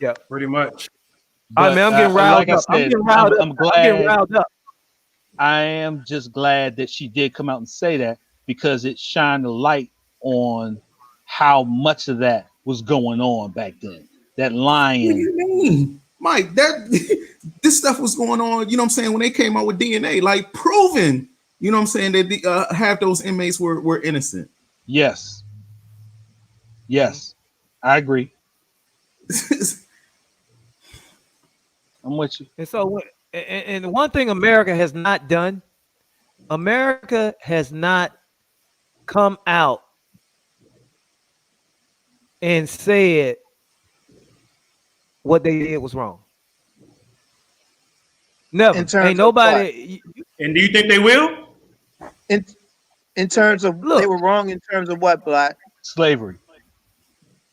Speaker 3: Yeah,
Speaker 1: pretty much.
Speaker 3: I'm getting riled up. I'm getting riled up.
Speaker 2: I am just glad that she did come out and say that because it shined a light on how much of that was going on back then. That lying.
Speaker 4: What do you mean, Mike? This stuff was going on. You know what I'm saying? When they came out with DNA, like proven. You know what I'm saying, that half those inmates were innocent.
Speaker 2: Yes. Yes, I agree. I'm with you.
Speaker 3: And so, and one thing America has not done, America has not come out and said what they did was wrong. Never. Ain't nobody.
Speaker 1: And do you think they will?
Speaker 5: In terms of they were wrong in terms of what, Black?
Speaker 2: Slavery.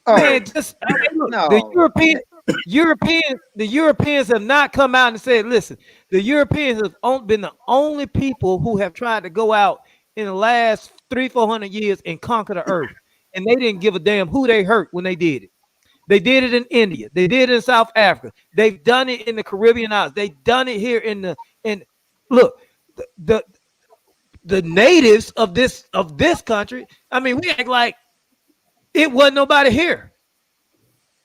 Speaker 3: Man, just the The Europeans have not come out and said, listen, the Europeans have been the only people who have tried to go out in the last 300-400 years and conquer the earth. And they didn't give a damn who they hurt when they did it. They did it in India. They did it in South Africa. They've done it in the Caribbean islands. They've done it here in look, the natives of this country. I mean, we act like it wasn't nobody here.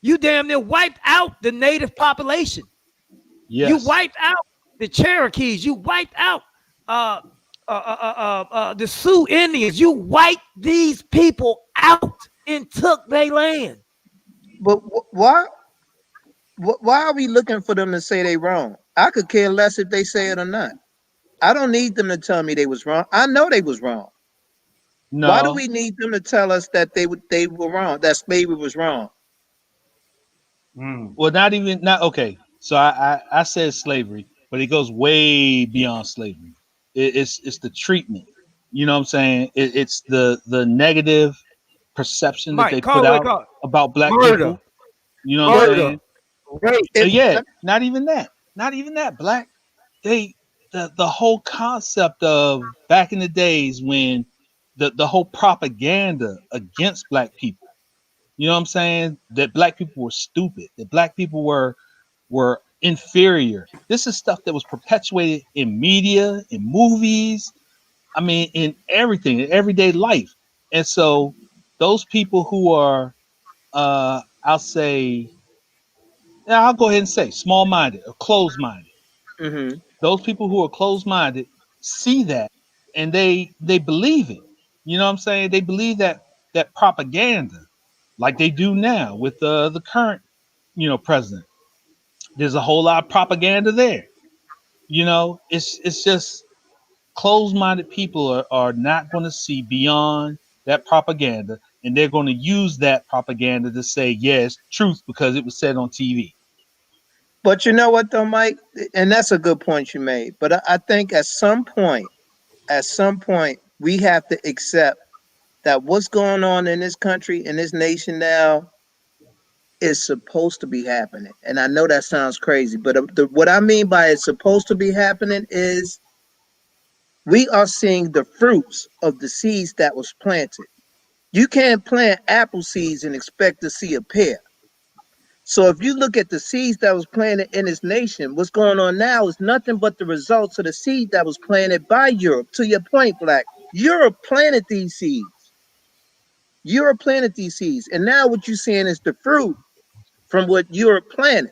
Speaker 3: You damn near wiped out the native population. Yes. You wiped out the Cherokees. You wiped out the Sioux Indians. You wiped these people out and took their land.
Speaker 5: But why are we looking for them to say they wrong? I could care less if they say it or not. I don't need them to tell me they was wrong. I know they was wrong. No. Why do we need them to tell us that they were wrong, that slavery was wrong?
Speaker 2: Well, not okay. So I said slavery, but it goes way beyond slavery. It's the treatment. You know what I'm saying? It's the negative perception that they put out about black people. You know what I'm saying? Right. Yeah, not even that. Not even that. Black, the whole concept of back in the days when the whole propaganda against black people. You know what I'm saying? That black people were stupid. That black people were inferior. This is stuff that was perpetuated in media, in movies. I mean, in everything, in everyday life. And so those people who are, I'll go ahead and say small-minded or closed-minded. Mm-hmm. Those people who are closed-minded see that and they believe it. You know what I'm saying? They believe that propaganda like they do now with the current, president. There's a whole lot of propaganda there. It's just closed-minded people are not going to see beyond that propaganda, and they're going to use that propaganda to say, yes, truth, because it was said on TV.
Speaker 5: But you know what, though, Mike? And that's a good point you made. But I think at some point, we have to accept that what's going on in this country, in this nation now, is supposed to be happening. And I know that sounds crazy, but what I mean by it's supposed to be happening is we are seeing the fruits of the seeds that was planted. You can't plant apple seeds and expect to see a pear. So if you look at the seeds that was planted in this nation, what's going on now is nothing but the results of the seed that was planted by Europe. To your point, Black, Europe planted these seeds. And now what you're seeing is the fruit from what Europe planted.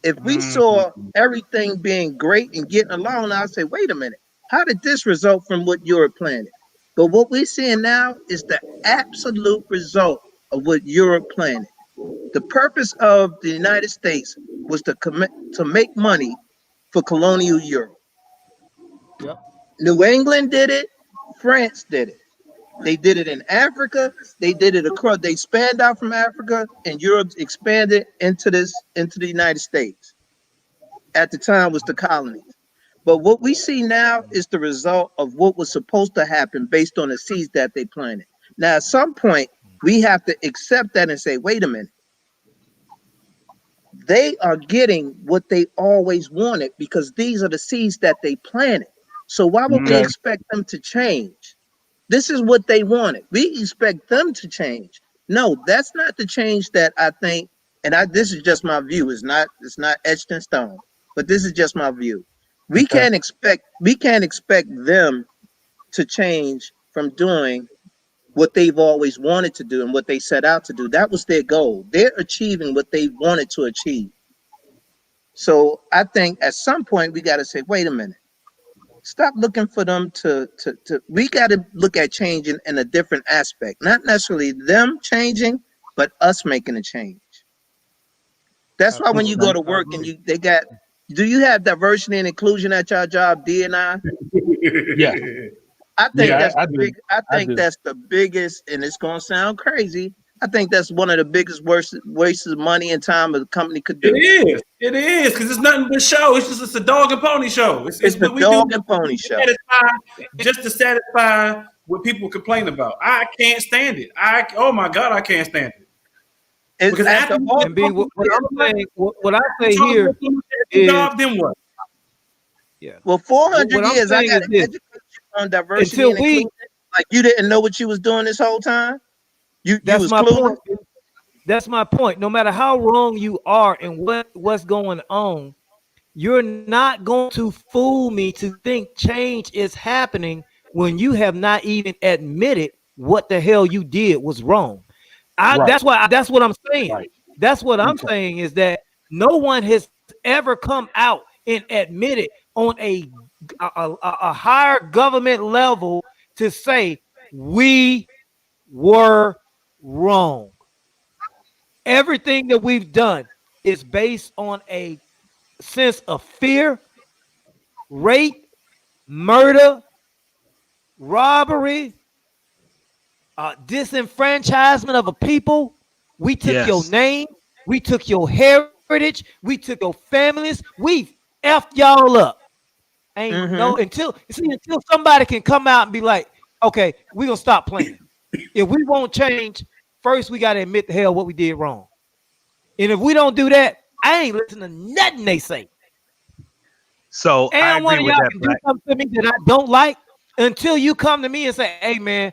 Speaker 5: If we saw everything being great and getting along, I'd say, wait a minute, how did this result from what Europe planted? But what we're seeing now is the absolute result of what Europe planted. The purpose of the United States was to make money for colonial Europe. Yep. New England did it. France did it. They did it in Africa. They did it across. They spanned out from Africa, and Europe expanded into the United States. At the time, was the colonies. But what we see now is the result of what was supposed to happen based on the seeds that they planted. Now, at some point, we have to accept that and say, wait a minute. They are getting what they always wanted because these are the seeds that they planted. So why would we expect them to change? This is what they wanted. We expect them to change. No, that's not the change that I think, and this is just my view. It's not etched in stone, but this is just my view. We can't expect them to change from doing what they've always wanted to do and what they set out to do. That was their goal. They're achieving what they wanted to achieve. So I think at some point we got to say, wait a minute. Stop looking for them to we got to look at changing in a different aspect. Not necessarily them changing, but us making a change. That's why when you go to work and do you have diversity and inclusion at your job, D&I?
Speaker 2: Yeah.
Speaker 5: I think that's the biggest, and it's gonna sound crazy. I think that's one of the biggest wastes of money and time a company could do.
Speaker 1: It is, because it's nothing but show. It's a dog and pony show. It's
Speaker 5: the dog and pony show.
Speaker 1: Just to satisfy what people complain about. I can't stand it. Oh my God, I can't stand it.
Speaker 5: It's
Speaker 1: Because
Speaker 5: after
Speaker 1: after
Speaker 5: all,
Speaker 3: And B, what I say here is,
Speaker 1: job, then what?
Speaker 3: yeah.
Speaker 5: well, 400
Speaker 3: What I'm
Speaker 5: years, I
Speaker 3: saying
Speaker 5: got
Speaker 3: is
Speaker 5: to
Speaker 3: this:
Speaker 5: educate you on diversity
Speaker 3: until
Speaker 5: and
Speaker 3: we,
Speaker 5: inclusion. Like you didn't know what you was doing this whole time. You
Speaker 3: that's
Speaker 5: was
Speaker 3: my
Speaker 5: clueless.
Speaker 3: point. That's my point. No matter how wrong you are and what's going on, you're not going to fool me to think change is happening when you have not even admitted what the hell you did was wrong.
Speaker 2: Right.
Speaker 3: That's what I'm saying.
Speaker 2: Right.
Speaker 3: That's what I'm
Speaker 2: Okay.
Speaker 3: saying is that no one has ever come out and admitted on a higher government level to say we were wrong. Everything that we've done is based on a sense of fear, rape, murder, robbery, disenfranchisement of a people. We took your
Speaker 2: Yes.
Speaker 3: name, we took your heritage, we took your families. We've effed y'all up. Ain't
Speaker 5: Mm-hmm.
Speaker 3: no until somebody can come out and be like, okay, we're gonna stop playing. If we won't change, first we gotta admit the hell what we did wrong. And if we don't do that, I ain't listening to nothing they say.
Speaker 2: So I
Speaker 3: And one
Speaker 2: agree
Speaker 3: of
Speaker 2: with
Speaker 3: y'all
Speaker 2: that,
Speaker 3: can do
Speaker 2: Black.
Speaker 3: something to me that I don't like until you come to me and say, hey man,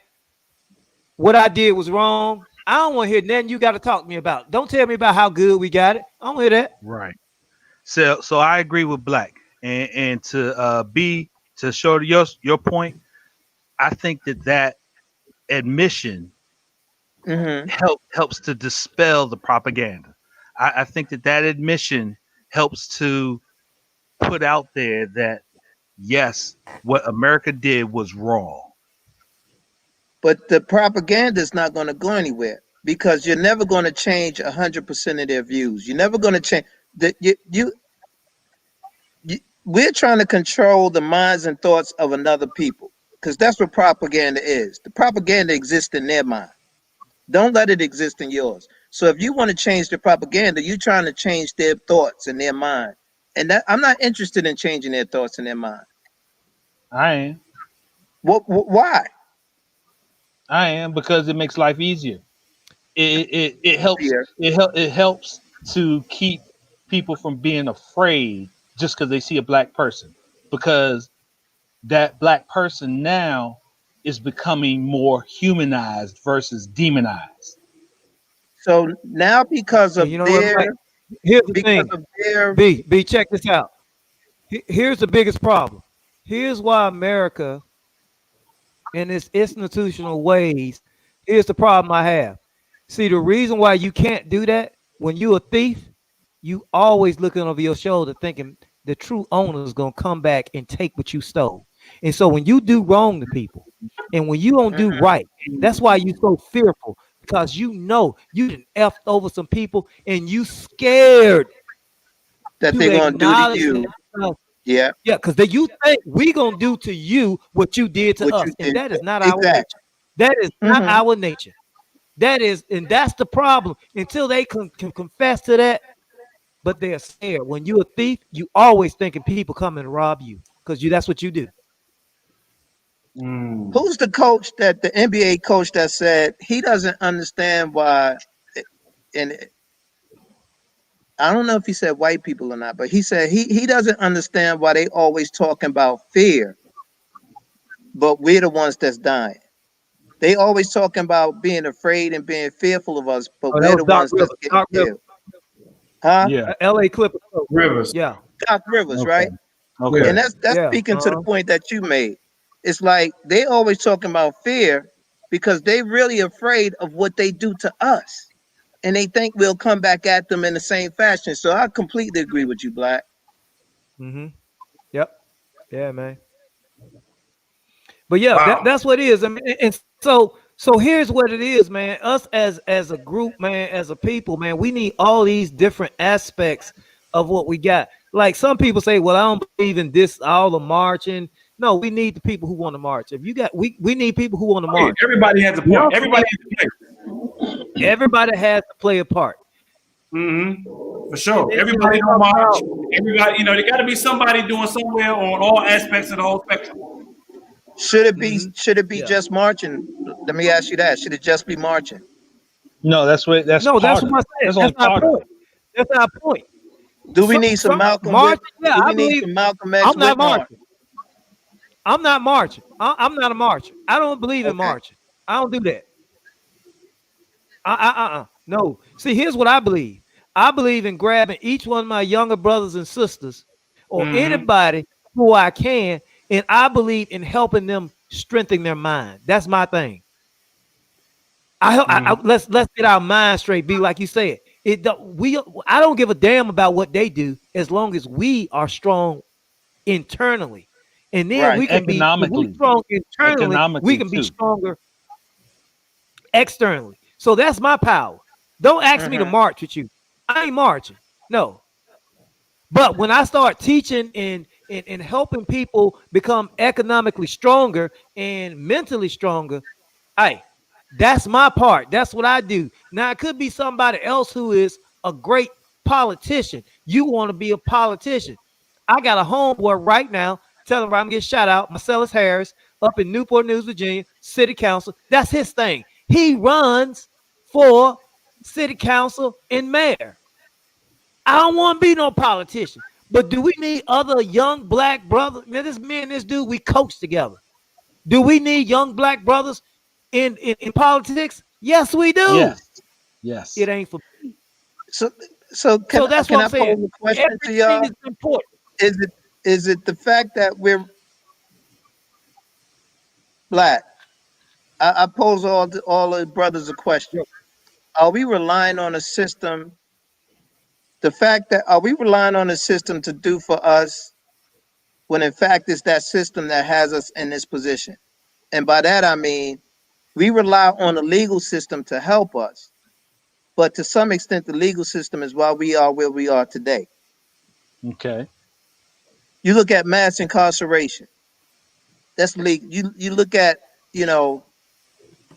Speaker 3: what I did was wrong. I don't want to hear nothing you got to talk to me about. Don't tell me about how good we got it. I don't hear that.
Speaker 2: Right. So I agree with Black, and to B, to show your point, I think that admission
Speaker 5: Mm-hmm.
Speaker 2: helps to dispel the propaganda. I think that admission helps to put out there that yes, what America did was wrong.
Speaker 5: But the propaganda is not going to go anywhere because you're never going to change 100% of their views. You're never going to change that. We're trying to control the minds and thoughts of another people because that's what propaganda is. The propaganda exists in their mind. Don't let it exist in yours. So if you want to change the propaganda, you're trying to change their thoughts and their mind. And that I'm not interested in changing their thoughts and their mind.
Speaker 2: I am.
Speaker 5: Why?
Speaker 2: I am because it makes life easier. It helps
Speaker 5: Fear.
Speaker 2: it helps to keep people from being afraid just because they see a black person, because that black person now is becoming more humanized versus demonized.
Speaker 5: So now
Speaker 3: And you know what, Mike? Here's the
Speaker 5: because
Speaker 3: thing.
Speaker 5: of their
Speaker 3: B, check this out. Here's the biggest problem. Here's why America, in its institutional ways, here's the problem I have. See, the reason why you can't do that when you a thief, you always looking over your shoulder thinking the true owner is going to come back and take what you stole. And so when you do wrong to people and when you don't do
Speaker 5: Mhm.
Speaker 3: right, that's why you so fearful, because you know you done effed over some people and you scared
Speaker 5: that
Speaker 3: to
Speaker 5: they're gonna do to
Speaker 3: acknowledge
Speaker 5: you.
Speaker 3: that.
Speaker 5: Yeah,
Speaker 3: Yeah, because you think we gonna do to you what you did to
Speaker 5: what you
Speaker 3: us, and
Speaker 5: did.
Speaker 3: that is not our nature.
Speaker 5: Exactly.
Speaker 3: That is not
Speaker 5: Hmm.
Speaker 3: our nature. That is, and that's the problem. Until they can confess to that, but they're scared. When you're a thief, you always thinking people coming to rob you because that's what you do.
Speaker 1: Mm.
Speaker 5: Who's the coach that the NBA coach that said he doesn't understand why? And I don't know if he said white people or not, but he said he doesn't understand why they always talking about fear, but we're the ones that's dying. They always talking about being afraid and being fearful of us, but
Speaker 3: Oh, that
Speaker 5: we're
Speaker 3: was
Speaker 5: the
Speaker 3: Doc
Speaker 5: ones that's
Speaker 3: Rivers.
Speaker 5: getting
Speaker 3: Doc Rivers,
Speaker 5: killed. Huh?
Speaker 2: Yeah.
Speaker 3: L.A. Clippers coach.
Speaker 1: Rivers.
Speaker 3: Yeah,
Speaker 5: Doc Rivers,
Speaker 2: Okay.
Speaker 5: right?
Speaker 2: Okay.
Speaker 5: And that's
Speaker 3: yeah.
Speaker 5: speaking to the point that you made. It's like they always talking about fear because they really afraid of what they do to us. And they think we'll come back at them in the same fashion. So I completely agree with you, Black.
Speaker 3: Mm-hmm. Yep. Yeah, man. But yeah,
Speaker 1: Wow.
Speaker 3: that's what it is. I mean, and so here's what it is, man. Us as a group, man, as a people, man, we need all these different aspects of what we got. Like some people say, well, I don't believe in this, all the marching. No, we need the people who want to march. If you got, we need people who want to
Speaker 1: Okay,
Speaker 3: march.
Speaker 1: everybody has a
Speaker 3: We
Speaker 1: point.
Speaker 3: also
Speaker 1: Everybody
Speaker 3: need,
Speaker 1: has a place.
Speaker 3: everybody has to play a part.
Speaker 1: Mm-hmm. For
Speaker 3: And
Speaker 1: sure.
Speaker 3: then,
Speaker 1: Everybody
Speaker 3: talk
Speaker 1: don't march.
Speaker 3: about,
Speaker 1: Everybody, there got to be somebody doing somewhere on all aspects of the whole spectrum.
Speaker 5: Should it be
Speaker 3: mm-hmm,
Speaker 5: should it be
Speaker 3: yeah.
Speaker 5: just marching? Let me ask you that. Should it just be marching?
Speaker 2: No, that's what. That's
Speaker 3: No, that's
Speaker 2: part of
Speaker 3: what I
Speaker 2: it.
Speaker 3: said.
Speaker 2: That's
Speaker 3: That's
Speaker 2: only
Speaker 3: our
Speaker 2: part of
Speaker 3: point.
Speaker 2: it.
Speaker 3: That's our point.
Speaker 5: Do we need some Malcolm?
Speaker 3: marching? Yeah,
Speaker 5: Do
Speaker 3: I
Speaker 5: we need
Speaker 3: believe.
Speaker 5: some Malcolm X
Speaker 3: I'm not
Speaker 5: with March?
Speaker 3: marching. I'm not marching. I'm not a marcher. I don't believe in
Speaker 5: Okay.
Speaker 3: marching. I don't do that. No. See, here's what I believe. I believe in grabbing each one of my younger brothers and sisters, or
Speaker 1: Mm-hmm.
Speaker 3: anybody who I can, and I believe in helping them strengthen their mind. That's my thing.
Speaker 1: Mm-hmm.
Speaker 3: Let's get our mind straight. Be like you said. I don't give a damn about what they do as long as we are strong internally, and then
Speaker 5: Right.
Speaker 3: we can be. If we
Speaker 2: Economically,
Speaker 3: strong internally, we
Speaker 2: economically
Speaker 3: can be
Speaker 2: too.
Speaker 3: stronger externally. So that's my power. Don't ask me to
Speaker 5: Mm-hmm.
Speaker 3: march with you. I ain't marching. No. But when I start teaching and helping people become economically stronger and mentally stronger, hey, that's my part. That's what I do. Now it could be somebody else who is a great politician. You want to be a politician. I got a homeboy right now telling him I'm getting shout out, Marcellus Harris, up in Newport News, Virginia, city council. That's his thing. He runs for city council and mayor. I don't want to be no politician. But do we need other young black brothers? Man, this me and this dude, we coach together. Do we need young black brothers in politics? Yes, we do.
Speaker 2: Yes, yes.
Speaker 3: It ain't for
Speaker 5: So so
Speaker 3: so that's
Speaker 5: can
Speaker 3: what I'm
Speaker 5: I pose
Speaker 3: saying.
Speaker 5: a question to
Speaker 3: Everything
Speaker 5: y'all?
Speaker 3: is important.
Speaker 5: Is it the fact that we're black? I pose all the brothers a question. Are we relying on a system? The fact that are we relying on a system to do for us when in fact it's that system that has us in this position? And by that I mean we rely on the legal system to help us, but to some extent the legal system is why we are where we are today.
Speaker 2: Okay.
Speaker 5: You look at mass incarceration. That's legal. You look at, you know,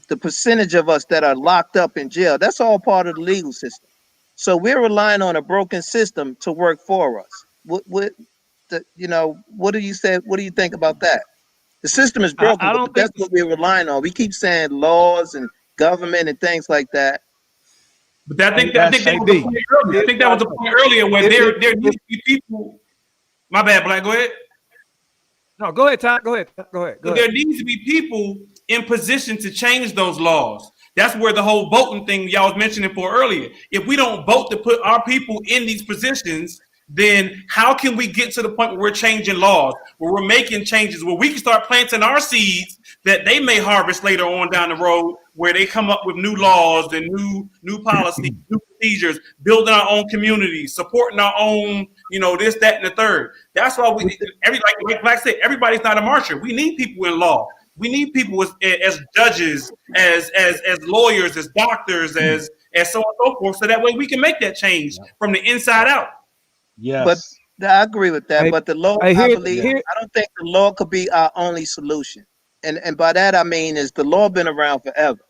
Speaker 5: the percentage of us that are locked up in jail. That's all part of the legal system. So we're relying on a broken system to work for us. What do you say? What do you think about that? The system is broken,
Speaker 3: I
Speaker 5: but
Speaker 3: don't think
Speaker 5: that's what we're relying on. We keep saying laws and government and things like that.
Speaker 1: But I think
Speaker 2: That's
Speaker 1: that
Speaker 3: hey
Speaker 1: was the
Speaker 3: B.
Speaker 1: point earlier. I think that was the point earlier where there needs to be people. My bad, Black. Go ahead.
Speaker 3: No, go ahead, Tom. Go ahead. Go ahead. Go
Speaker 1: But there
Speaker 3: ahead.
Speaker 1: needs to be people in position to change those laws. That's where the whole voting thing y'all was mentioning for earlier. If we don't vote to put our people in these positions, then how can we get to the point where we're changing laws, where we're making changes, where we can start planting our seeds that they may harvest later on down the road, where they come up with new laws and new policies, new procedures, building our own communities, supporting our own, this, that, and the third. That's why like Black said, everybody's not a marcher. We need people in law. We need people as judges, as lawyers, as doctors, as so on and so forth, so that way we can make that change from the inside out.
Speaker 5: But
Speaker 2: Yes.
Speaker 5: I agree with that.
Speaker 3: Hey,
Speaker 5: But the law,
Speaker 3: hey,
Speaker 5: I
Speaker 3: here,
Speaker 5: believe,
Speaker 3: here.
Speaker 5: I don't think the law could be our only solution. And by that I mean is the law been around forever.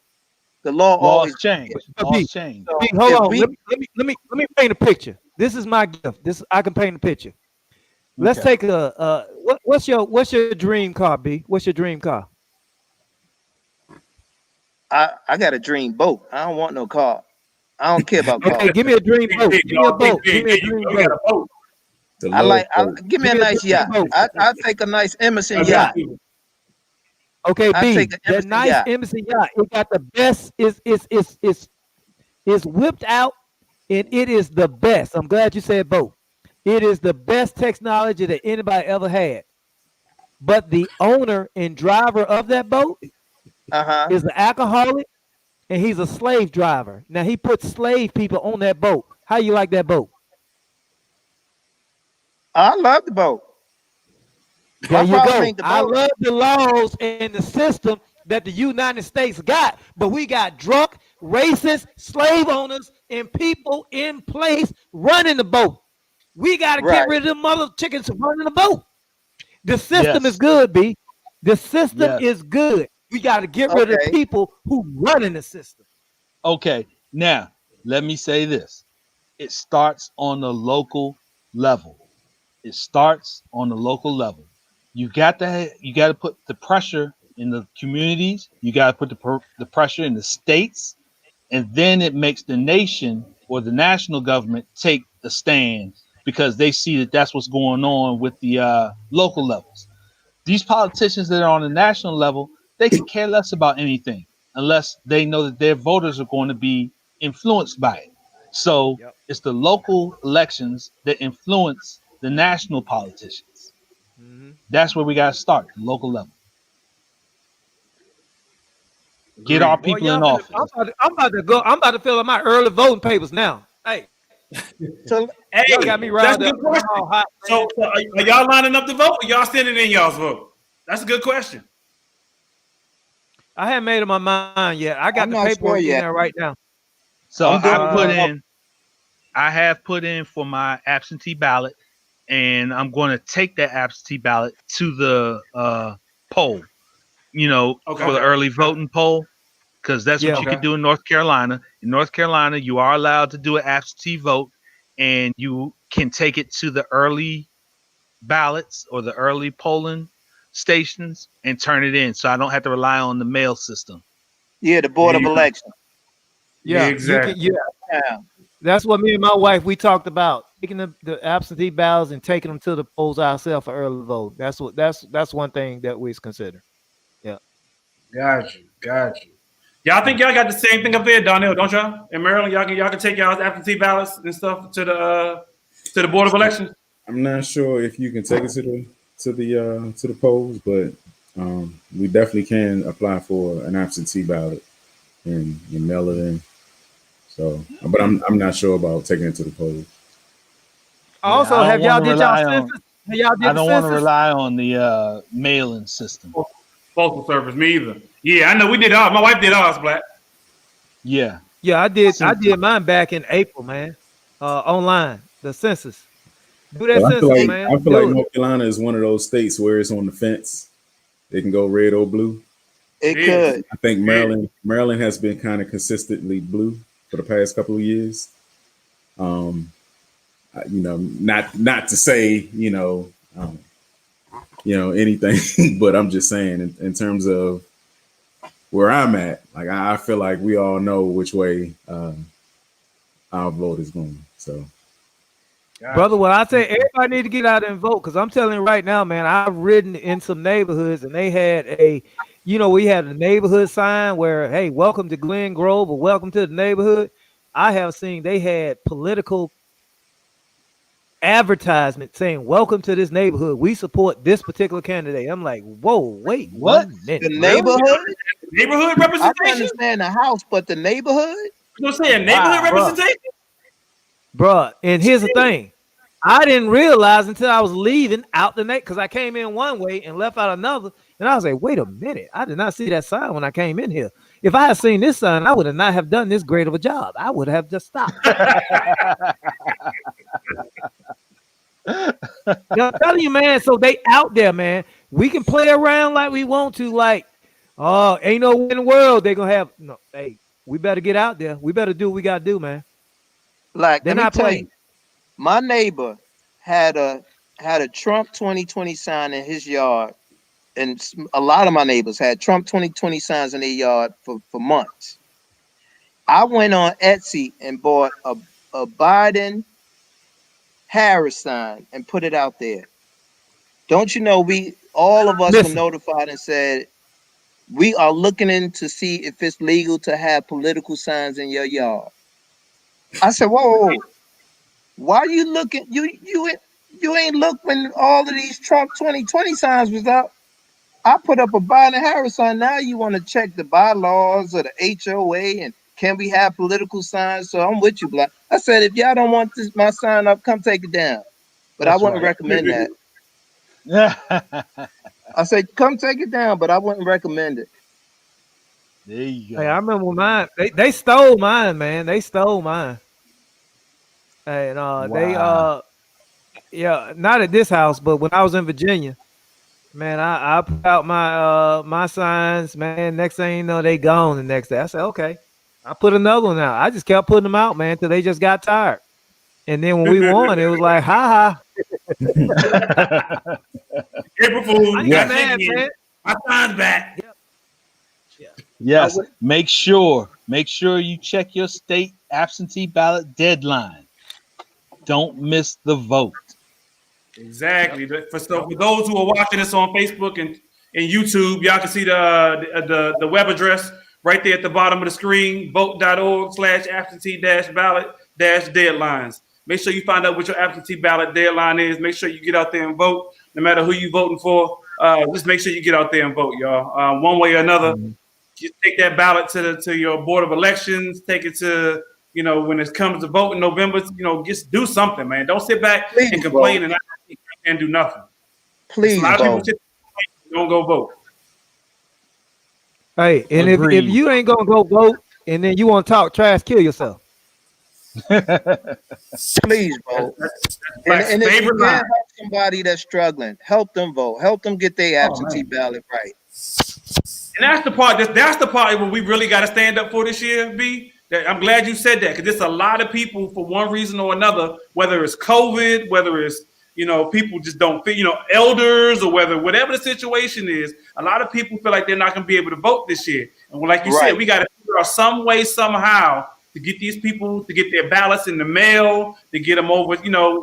Speaker 5: The law always
Speaker 2: Laws change.
Speaker 3: B,
Speaker 2: Laws change.
Speaker 5: so
Speaker 3: B, hold
Speaker 5: if
Speaker 3: on.
Speaker 5: we
Speaker 3: Let me paint a picture. This is my gift. I can paint a picture. Let's
Speaker 2: Okay.
Speaker 3: take what's your dream car, B? What's your dream car?
Speaker 5: I got a dream boat. I don't want no car. I don't care about
Speaker 3: Okay,
Speaker 5: cars.
Speaker 3: give me a dream
Speaker 1: Think
Speaker 3: boat.
Speaker 1: big,
Speaker 3: Give me a
Speaker 1: y'all. Think
Speaker 3: boat. Give
Speaker 1: big.
Speaker 3: me a
Speaker 1: There you
Speaker 3: dream
Speaker 1: go. You got
Speaker 3: boat.
Speaker 1: a vote.
Speaker 4: The love boat.
Speaker 5: Give me
Speaker 3: Give
Speaker 5: a
Speaker 3: me a
Speaker 5: nice
Speaker 3: dream
Speaker 5: yacht.
Speaker 3: boat.
Speaker 5: I take a nice Emerson
Speaker 1: I
Speaker 5: yacht.
Speaker 1: got you.
Speaker 3: Okay,
Speaker 5: I
Speaker 3: B.
Speaker 5: take an
Speaker 3: That
Speaker 5: Emerson
Speaker 3: nice
Speaker 5: yacht.
Speaker 3: embassy yacht. It got the best. Is whipped out, and it is the best. I'm glad you said boat. It is the best technology that anybody ever had. But the owner and driver of that boat
Speaker 5: Uh-huh.
Speaker 3: is an alcoholic, and he's a slave driver. Now he puts slave people on that boat. How you like that boat?
Speaker 5: I love the boat.
Speaker 3: There
Speaker 5: My
Speaker 3: you
Speaker 5: problem
Speaker 3: go.
Speaker 5: ain't the
Speaker 3: I
Speaker 5: boat.
Speaker 3: love the laws and the system that the United States got, but we got drunk, racist, slave owners, and people in place running the boat. We got to get
Speaker 5: Right.
Speaker 3: rid of the mother chickens running the boat. The system is
Speaker 2: Yes.
Speaker 3: good, B. The system
Speaker 2: Yes.
Speaker 3: is good. We got to get rid of the
Speaker 5: Okay.
Speaker 3: people who running the system.
Speaker 2: Okay. Now, let me say this. It starts on the local level. It starts on the local level. You got to put the pressure in the communities. You got to put the pressure in the states, and then it makes the nation or the national government take a stand because they see that that's what's going on with the local levels. These politicians that are on the national level, they could care less about anything unless they know that their voters are going to be influenced by it. So
Speaker 3: Yep.
Speaker 2: it's the local elections that influence the national politicians.
Speaker 3: Mm-hmm.
Speaker 2: That's where we got to start, the local level. Get our
Speaker 1: Agreed.
Speaker 3: Boy,
Speaker 2: people in office.
Speaker 3: I'm about to go. I'm about to fill out my early voting papers now. Hey,
Speaker 5: So
Speaker 1: Hey,
Speaker 3: y'all got me
Speaker 1: that's
Speaker 3: riled
Speaker 1: a
Speaker 3: up.
Speaker 1: good question.
Speaker 3: I'm all hot, man.
Speaker 1: So are y'all lining up to vote or y'all sending in y'all's vote? That's a good question.
Speaker 3: I haven't made up my mind yet. I got
Speaker 5: I'm
Speaker 3: the
Speaker 5: not sure
Speaker 3: paperwork in
Speaker 5: yet.
Speaker 3: there right now.
Speaker 2: So
Speaker 5: I'm doing
Speaker 2: I have put in for my absentee ballot, and I'm going to take that absentee ballot to the poll,
Speaker 1: Okay.
Speaker 2: for the early voting poll, because that's
Speaker 3: Yeah.
Speaker 2: what you
Speaker 1: Okay.
Speaker 2: can do in North Carolina. In North Carolina, you are allowed to do an absentee vote, and you can take it to the early ballots or the early polling stations and turn it in. So I don't have to rely on the mail system.
Speaker 5: the Board of Election.
Speaker 3: Yeah, you can.
Speaker 1: Exactly.
Speaker 3: Yeah,
Speaker 5: Yeah.
Speaker 3: that's what me and my wife we talked about. Taking the absentee ballots and taking them to the polls ourselves for early vote. That's one thing that we consider. Yeah.
Speaker 1: Got you. Y'all think y'all got the same thing up there, Donnell, don't y'all? In Maryland, y'all can take y'all's absentee ballots and stuff to the Board of Elections.
Speaker 4: I'm not sure if you can take it to the polls, but we definitely can apply for an absentee ballot and mail it in. So, but I'm not sure about taking it to the polls.
Speaker 3: Also,
Speaker 2: I don't
Speaker 3: have y'all
Speaker 2: want to
Speaker 3: did y'all
Speaker 2: rely on.
Speaker 3: census? Have y'all
Speaker 2: I
Speaker 3: did the
Speaker 2: don't want to
Speaker 3: census?
Speaker 2: rely on the mail-in system.
Speaker 1: Postal Service, me either. Yeah, I know we did ours. My wife did ours, Black.
Speaker 2: Yeah,
Speaker 3: Yeah, I did. I
Speaker 2: Census.
Speaker 3: did mine back in April, man. Online, the census. Do that
Speaker 4: But
Speaker 3: census, man.
Speaker 4: I feel like
Speaker 3: Do it.
Speaker 4: North Carolina is one of those states where it's on the fence. They can go red or blue.
Speaker 5: It
Speaker 1: It is.
Speaker 5: could.
Speaker 4: I think
Speaker 1: Yeah.
Speaker 4: Maryland has been kind of consistently blue for the past couple of years. Not to say anything, but I'm just saying in terms of where I'm at, like I feel like we all know which way our vote is going. So
Speaker 3: Brother, what I say, everybody need to get out and vote because I'm telling you right now, man, I've ridden in some neighborhoods and they had we had a neighborhood sign where, hey, welcome to Glen Grove or welcome to the neighborhood. I have seen they had political advertisement saying, welcome to this neighborhood. We support this particular candidate. I'm like, whoa, wait
Speaker 2: What?
Speaker 3: 1 minute.
Speaker 5: The
Speaker 1: Really?
Speaker 5: neighborhood?
Speaker 1: Neighborhood
Speaker 5: I can
Speaker 1: representation?
Speaker 5: understand the house, but the neighborhood?
Speaker 1: You know what I'm saying? Neighborhood
Speaker 2: Wow.
Speaker 1: representation?
Speaker 3: Bruh, and here's the thing. I didn't realize until I was leaving out the night because I came in one way and left out another. And I was like, wait a minute. I did not see that sign when I came in here. If I had seen this sign, I would have not have done this great of a job. I would have just stopped. I'm telling you, man. So they out there, man. We can play around like we want to. Like, oh, ain't no way in the world they're gonna have. No, hey, we better get out there. We better do what we gotta do, man.
Speaker 5: Like,
Speaker 3: They're
Speaker 5: let me
Speaker 3: not
Speaker 5: tell
Speaker 3: playing.
Speaker 5: you, my neighbor had a Trump 2020 sign in his yard, and a lot of my neighbors had Trump 2020 signs in their yard for months. I went on Etsy and bought a Biden Harris sign and put it out there. Don't you know, all of us were
Speaker 3: Listen,
Speaker 5: notified and said we are looking in to see if it's legal to have political signs in your yard. I said, whoa. Why you looking? You ain't look when all of these Trump 2020 signs was up. I put up a Biden Harris sign. Now you want to check the bylaws or the HOA and can we have political signs? So I'm with you, Black. I said if y'all don't want my sign up, come take it down. But I
Speaker 2: That's
Speaker 5: wouldn't
Speaker 2: right.
Speaker 5: recommend that.
Speaker 2: There
Speaker 5: I said come take it down, but I wouldn't recommend it.
Speaker 2: you
Speaker 3: hey, I
Speaker 2: go.
Speaker 3: remember mine. They stole mine, man. They stole mine. And they
Speaker 2: Wow.
Speaker 3: yeah, not at this house, but when I was in Virginia, man, I put out my signs, man. Next thing you know, they gone the next day. I said, okay. I put another one out. I just kept putting them out, man, till they just got tired. And then when we won, it was like, ha
Speaker 1: April
Speaker 3: ha.
Speaker 1: Fool,
Speaker 3: I
Speaker 1: you
Speaker 3: ain't
Speaker 1: got
Speaker 3: mad,
Speaker 1: shaky.
Speaker 3: man.
Speaker 1: My sign's back.
Speaker 3: Yeah.
Speaker 2: Yes. Make sure you check your state absentee ballot deadline. Don't miss the vote.
Speaker 1: Exactly. For those who are watching this on Facebook and YouTube, y'all can see the web address right there at the bottom of the screen, vote.org/absentee-ballot-deadlines. Make sure you find out what your absentee ballot deadline is. Make sure you get out there and vote, no matter who you're voting for. Just make sure you get out there and vote, y'all. One way or another, just take that ballot to your board of elections. Take it to, when it comes to vote in November, just do something, man. Don't sit back and complain and can't do nothing.
Speaker 5: Please vote.
Speaker 1: Don't go vote.
Speaker 3: Hey, and if you ain't gonna go vote and then you want to talk trash, kill yourself.
Speaker 5: Please vote. And if you can help somebody that's struggling, help them vote. Help them get their absentee ballot right.
Speaker 1: And that's the part. That's the part where we really got to stand up for this year, B. I'm glad you said that, because there's a lot of people, for one reason or another, whether it's COVID, whether it's people just don't fit, elders, or whatever the situation is, a lot of people feel like they're not going to be able to vote this year. And like you said, we got to figure out some way, somehow, to get these people to get their ballots in the mail, to get them over.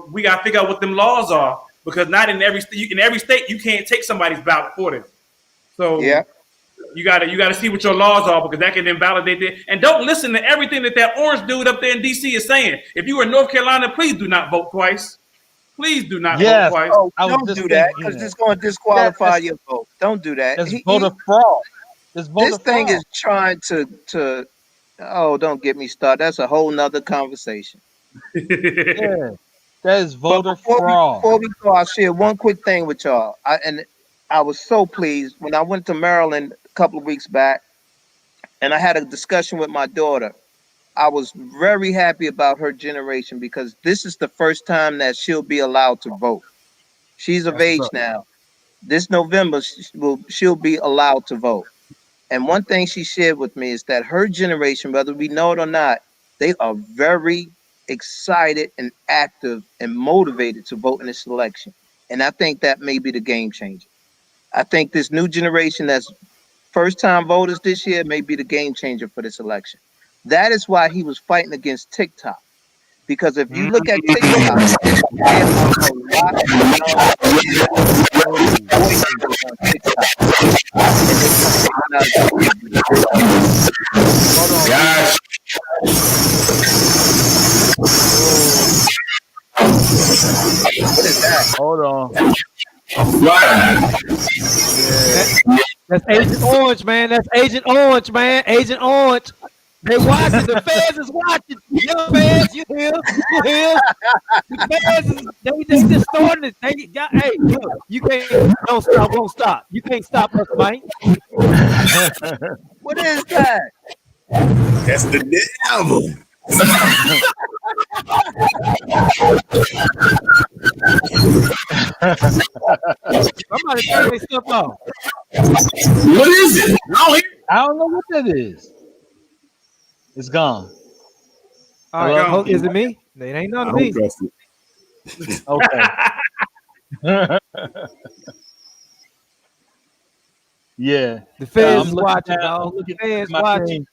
Speaker 1: We got to figure out what them laws are, because not in every state you can't take somebody's ballot for them. So you gotta see what your laws are, because that can invalidate it. And don't listen to everything that orange dude up there in DC is saying. If you were in North Carolina, please do not vote twice. Please do not vote twice.
Speaker 5: Oh, don't do that, because it's going to disqualify your vote. Don't do that.
Speaker 2: It's voter fraud.
Speaker 5: This thing is trying to. Oh, don't get me started. That's a whole nother conversation.
Speaker 2: Yeah, that is voter fraud.
Speaker 5: Before we go, I'll share one quick thing with y'all. I was so pleased when I went to Maryland a couple of weeks back, and I had a discussion with my daughter. I was very happy about her generation, because this is the first time that she'll be allowed to vote. She's of age now. This November, she'll be allowed to vote. And one thing she shared with me is that her generation, whether we know it or not, they are very excited and active and motivated to vote in this election. And I think that may be the game changer. I think this new generation that's first-time voters this year may be the game changer for this election. That is why he was fighting against TikTok. Because if you look at TikTok, there's a lot of
Speaker 7: Gosh.
Speaker 5: What is that?
Speaker 2: Hold on.
Speaker 3: That's Agent Orange, man. That's Agent Orange, man. Agent Orange. They watching. The feds is watching. Yo, feds, you here? You here? The feds is they just starting it. Hey, look, you can't. Don't stop. Won't stop. You can't stop us, man.
Speaker 5: What is that?
Speaker 4: That's the devil.
Speaker 3: Somebody turn their stuff off.
Speaker 7: What is it?
Speaker 2: I don't know what that is. It's gone.
Speaker 3: All right, is it me? It ain't none of me.
Speaker 2: Okay. Yeah.
Speaker 3: The feds watching. The feds watching.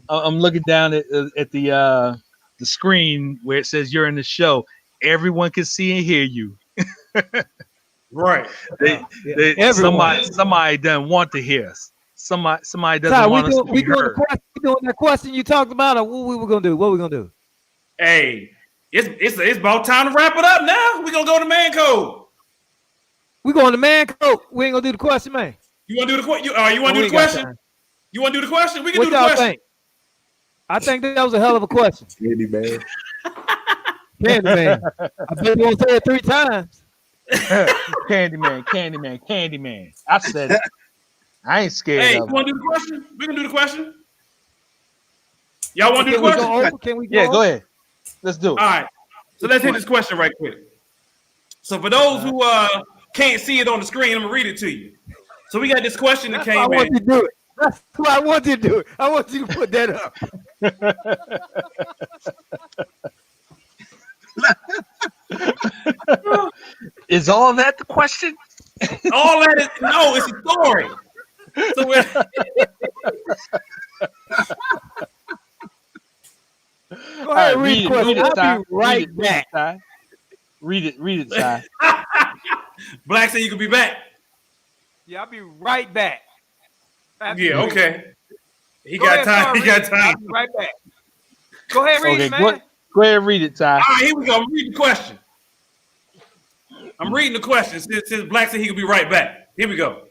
Speaker 2: I'm looking down at the screen where it says you're in the show. Everyone can see and hear you.
Speaker 1: Right.
Speaker 2: Somebody doesn't want to hear us. Somebody doesn't want us to be heard.
Speaker 3: We doing that question you talked about, or what we were gonna do? What we gonna do?
Speaker 1: Hey, it's about time to wrap it up now. We're gonna go to Man Code.
Speaker 3: We going to Man Code. We ain't gonna do the question, man.
Speaker 1: You wanna do the question? You wanna do the question? You wanna do the question? We can
Speaker 3: what
Speaker 1: do the
Speaker 3: y'all
Speaker 1: question.
Speaker 3: Think? I think that was a hell of a question.
Speaker 4: Candy man.
Speaker 3: Candyman. I bet you won't say it 3 times.
Speaker 2: Candyman. I said it. I ain't scared of it.
Speaker 1: Hey, you want to do the question? We can do the question. Y'all want to do the question?
Speaker 3: Can we go
Speaker 2: Yeah, go ahead. Let's do it.
Speaker 1: All right. So let's hit this question right quick. So for those who can't see it on the screen, I'm going to read it to you. So we got this question that came in.
Speaker 3: I want you to do it. That's what I want you to do. I want you to put that up.
Speaker 2: Is all that the question?
Speaker 1: All that is no, it's a story. So
Speaker 3: Go ahead, read the question. I'll
Speaker 2: Ty.
Speaker 3: be right back.
Speaker 2: Read it, Ty.
Speaker 1: Black said you could be back.
Speaker 3: Yeah, I'll be right back.
Speaker 1: Yeah, okay. He
Speaker 3: Go
Speaker 1: got
Speaker 3: ahead,
Speaker 1: time.
Speaker 3: sorry,
Speaker 1: He got
Speaker 3: Reed.
Speaker 1: time.
Speaker 3: I'll be right back. Go ahead, read
Speaker 2: Okay,
Speaker 3: it, man.
Speaker 2: go ahead and read it, Ty.
Speaker 1: All right, here we go. I'm reading the question. I'm reading the question. Since Black said he could be right back. Here we go.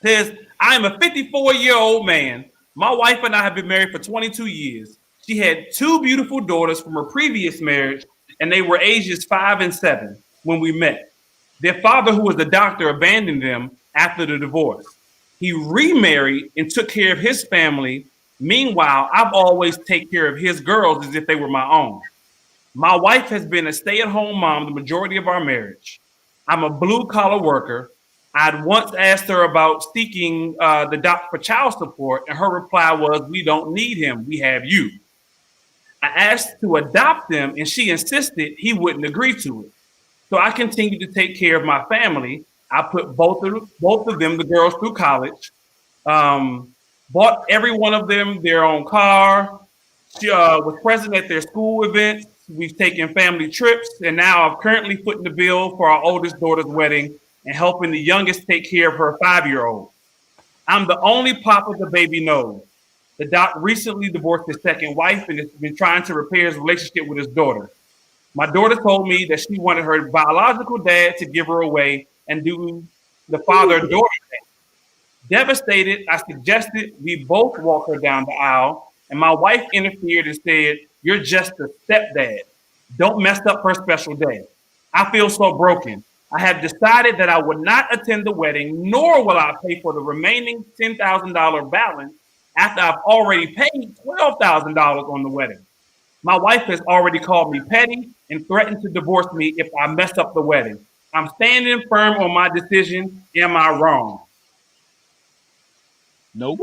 Speaker 1: It says, I am a 54-year-old man. My wife and I have been married for 22 years. She had 2 beautiful daughters from her previous marriage, and they were ages 5 and 7 when we met. Their father, who was a doctor, abandoned them after the divorce. He remarried and took care of his family. Meanwhile, I've always taken care of his girls as if they were my own. My wife has been a stay-at-home mom the majority of our marriage. I'm a blue-collar worker. I'd once asked her about seeking the doctor for child support, and her reply was, we don't need him. We have you. I asked to adopt them, and she insisted he wouldn't agree to it. So I continued to take care of my family. I put both of them, the girls, through college. Bought every one of them their own car. She was present at their school events. We've taken family trips, and now I'm currently footing the bill for our oldest daughter's wedding and helping the youngest take care of her 5-year-old. I'm the only papa the baby knows. The doc recently divorced his second wife and has been trying to repair his relationship with his daughter. My daughter told me that she wanted her biological dad to give her away and do the father-daughter thing. Devastated, I suggested we both walk her down the aisle, and my wife interfered and said, you're just a stepdad. Don't mess up her special day. I feel so broken. I have decided that I would not attend the wedding, nor will I pay for the remaining $10,000 balance after I've already paid $12,000 on the wedding. My wife has already called me petty and threatened to divorce me if I mess up the wedding. I'm standing firm on my decision. Am I wrong?
Speaker 2: Nope.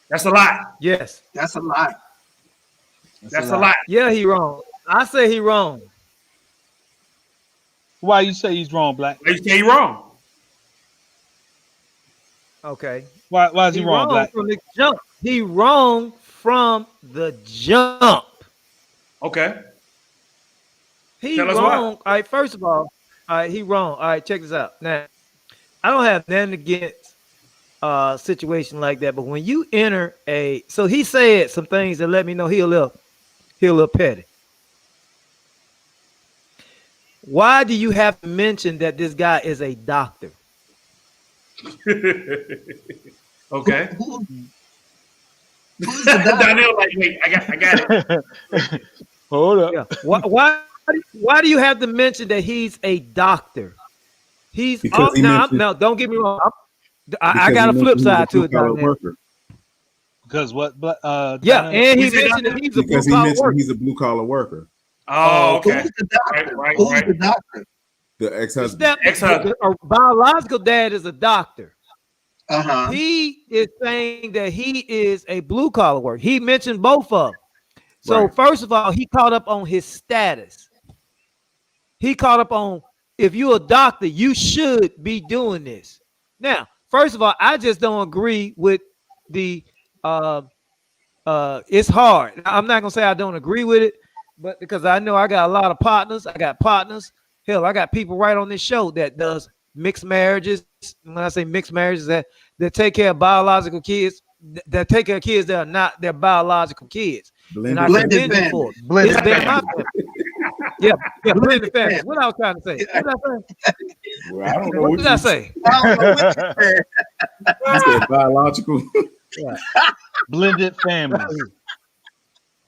Speaker 1: That's a lot.
Speaker 3: Yes.
Speaker 8: That's a lot.
Speaker 1: That's a lot.
Speaker 3: Yeah, he wrong. I say he wrong.
Speaker 2: Why you say he's wrong, Black?
Speaker 1: You say you're wrong.
Speaker 3: Okay.
Speaker 2: Why is he wrong, Black?
Speaker 3: From the jump. He wrong from the jump.
Speaker 1: Okay.
Speaker 3: He
Speaker 1: Tell us
Speaker 3: wrong.
Speaker 1: why.
Speaker 3: All right, first of all he wrong. All right, check this out. Now, I don't have nothing against a situation like that, but when you enter so he said some things that let me know he a little petty. Why do you have to mention that this guy is a doctor?
Speaker 1: Okay.
Speaker 8: Who's the doctor?
Speaker 1: Donnell, like, wait, I got it.
Speaker 2: Hold up.
Speaker 3: Yeah. Why do you have to mention that he's a doctor? He's
Speaker 4: Because he mentioned-
Speaker 3: no, don't get me wrong. I
Speaker 4: Because
Speaker 3: got a
Speaker 4: he
Speaker 3: flip
Speaker 4: mentioned
Speaker 3: side
Speaker 4: he's
Speaker 3: to
Speaker 4: a
Speaker 3: it.
Speaker 4: blue-collar
Speaker 3: Donnell.
Speaker 4: worker.
Speaker 2: Because what?
Speaker 3: Yeah, and he
Speaker 1: He said
Speaker 3: mentioned that he's a
Speaker 4: Because he
Speaker 3: blue-collar
Speaker 4: mentioned
Speaker 3: worker.
Speaker 4: he's a blue collar worker.
Speaker 1: Oh, okay.
Speaker 8: Who's the doctor?
Speaker 1: Right,
Speaker 8: Who's
Speaker 1: right.
Speaker 8: the doctor?
Speaker 4: The ex-husband.
Speaker 1: Ex-husband.
Speaker 3: A biological dad is a doctor.
Speaker 8: Uh-huh.
Speaker 3: He is saying that he is a blue collar worker. He mentioned both of them. So
Speaker 4: Right.
Speaker 3: first of all, he caught up on his status. He caught up on, if you're a doctor, you should be doing this. Now, first of all, I just don't agree with the it's hard. I'm not gonna say I don't agree with it, but because I know I got a lot of partners. I got partners. Hell, I got people right on this show that does mixed marriages. When I say mixed marriages, that take care of biological kids, that take care of kids that are not their biological kids. And I
Speaker 8: Blended
Speaker 3: commend you for it.
Speaker 8: Blended
Speaker 3: It's been my
Speaker 8: family.
Speaker 3: family. Yeah, blended families. What I was trying to say. What did I say?
Speaker 4: Well, I don't know
Speaker 3: What
Speaker 4: what
Speaker 3: did
Speaker 4: you
Speaker 3: I say?
Speaker 8: I don't know what you said.
Speaker 4: You said biological.
Speaker 2: Blended families.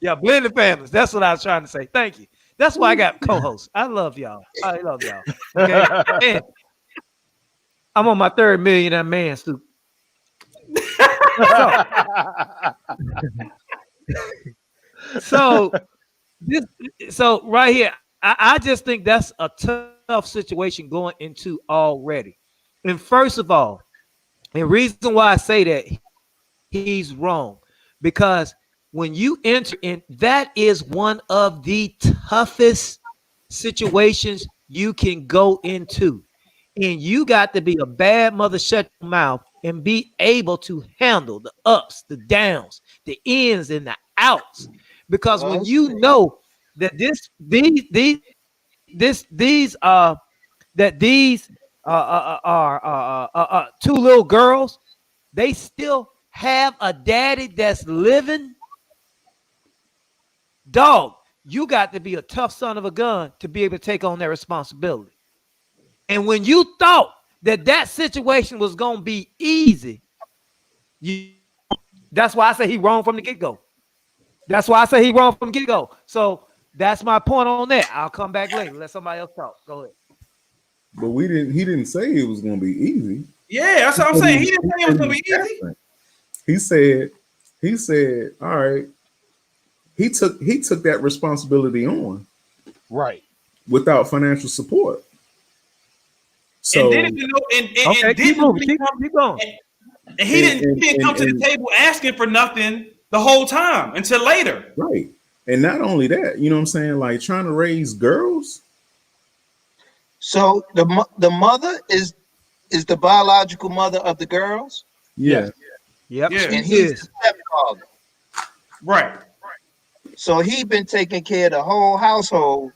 Speaker 3: Yeah, blended families. That's what I was trying to say. Thank you. That's why I got co-hosts. I love y'all. I love y'all. Okay. And I'm on my third Millionaire Man suit. So right here, I just think that's a tough situation going into already. And first of all, the reason why I say that he's wrong, because when you enter in, that is one of the toughest situations you can go into. And you got to be a bad mother, shut your mouth and be able to handle the ups, the downs, the ins and the outs. Because when you know that these are two little girls, they still have a daddy that's living, dog, you got to be a tough son of a gun to be able to take on that responsibility. And when you thought that situation was going to be easy, that's why I say he wrong from the get-go. That's why I say he wrong from the get-go. So that's my point on that. I'll come back later. Let somebody else talk. Go ahead.
Speaker 4: But he didn't say it was going to be easy.
Speaker 1: Yeah, that's what I'm saying. He didn't say it was going to be easy. He said, all right. He took that responsibility on,
Speaker 2: right,
Speaker 4: without financial support. So
Speaker 1: and keep going. And he didn't come to the table asking for nothing the whole time until later.
Speaker 4: Right. And not only that, you know what I'm saying? Like trying to raise girls.
Speaker 5: So the mother is the biological mother of the girls?
Speaker 4: Yeah.
Speaker 3: Yep.
Speaker 5: Yeah. And he's the stepfather.
Speaker 1: Right.
Speaker 5: So he been taking care of the whole household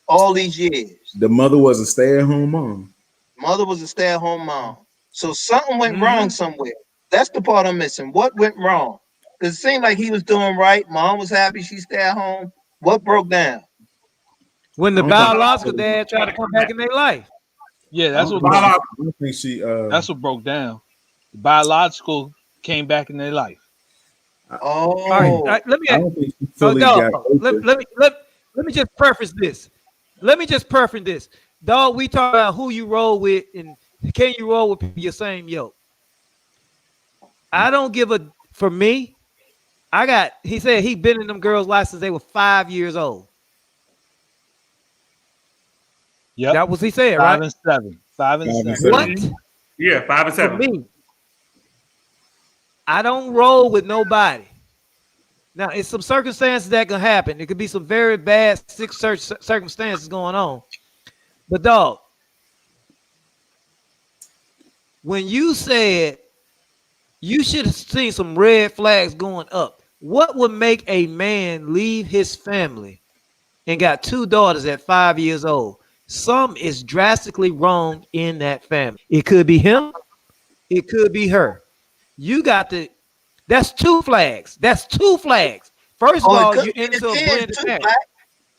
Speaker 5: all these years.
Speaker 4: The mother was a stay-at-home mom.
Speaker 5: Mother was a stay-at-home mom. So something went wrong somewhere. That's the part I'm missing. What went wrong? Because it seemed like he was doing right. Mom was happy she stayed at home. What broke down?
Speaker 3: When the biological dad tried to come back in their life.
Speaker 2: Yeah, that's what that's what broke down. The biological came back in their life.
Speaker 5: Oh,
Speaker 3: all right. Let me just preface this. Dog, we talk about who you roll with and can you roll with people your same yoke. I don't give a, for me, he said he been in them girls' life since they were 5 years old.
Speaker 2: Yeah,
Speaker 3: that was he said,
Speaker 2: 5
Speaker 3: right?
Speaker 2: and 7. 5 and 7.
Speaker 3: What?
Speaker 1: Yeah, 5 and 7.
Speaker 3: For me, I don't roll with nobody. Now, it's some circumstances that can happen. It could be some very bad circumstances going on. But dog, when you said you should have seen some red flags going up, what would make a man leave his family and got 2 daughters at 5 years old? Some is drastically wrong in that family. It could be him. It could be her. You got to, that's 2 flags. That's 2 flags. First of all, you're into a blended family.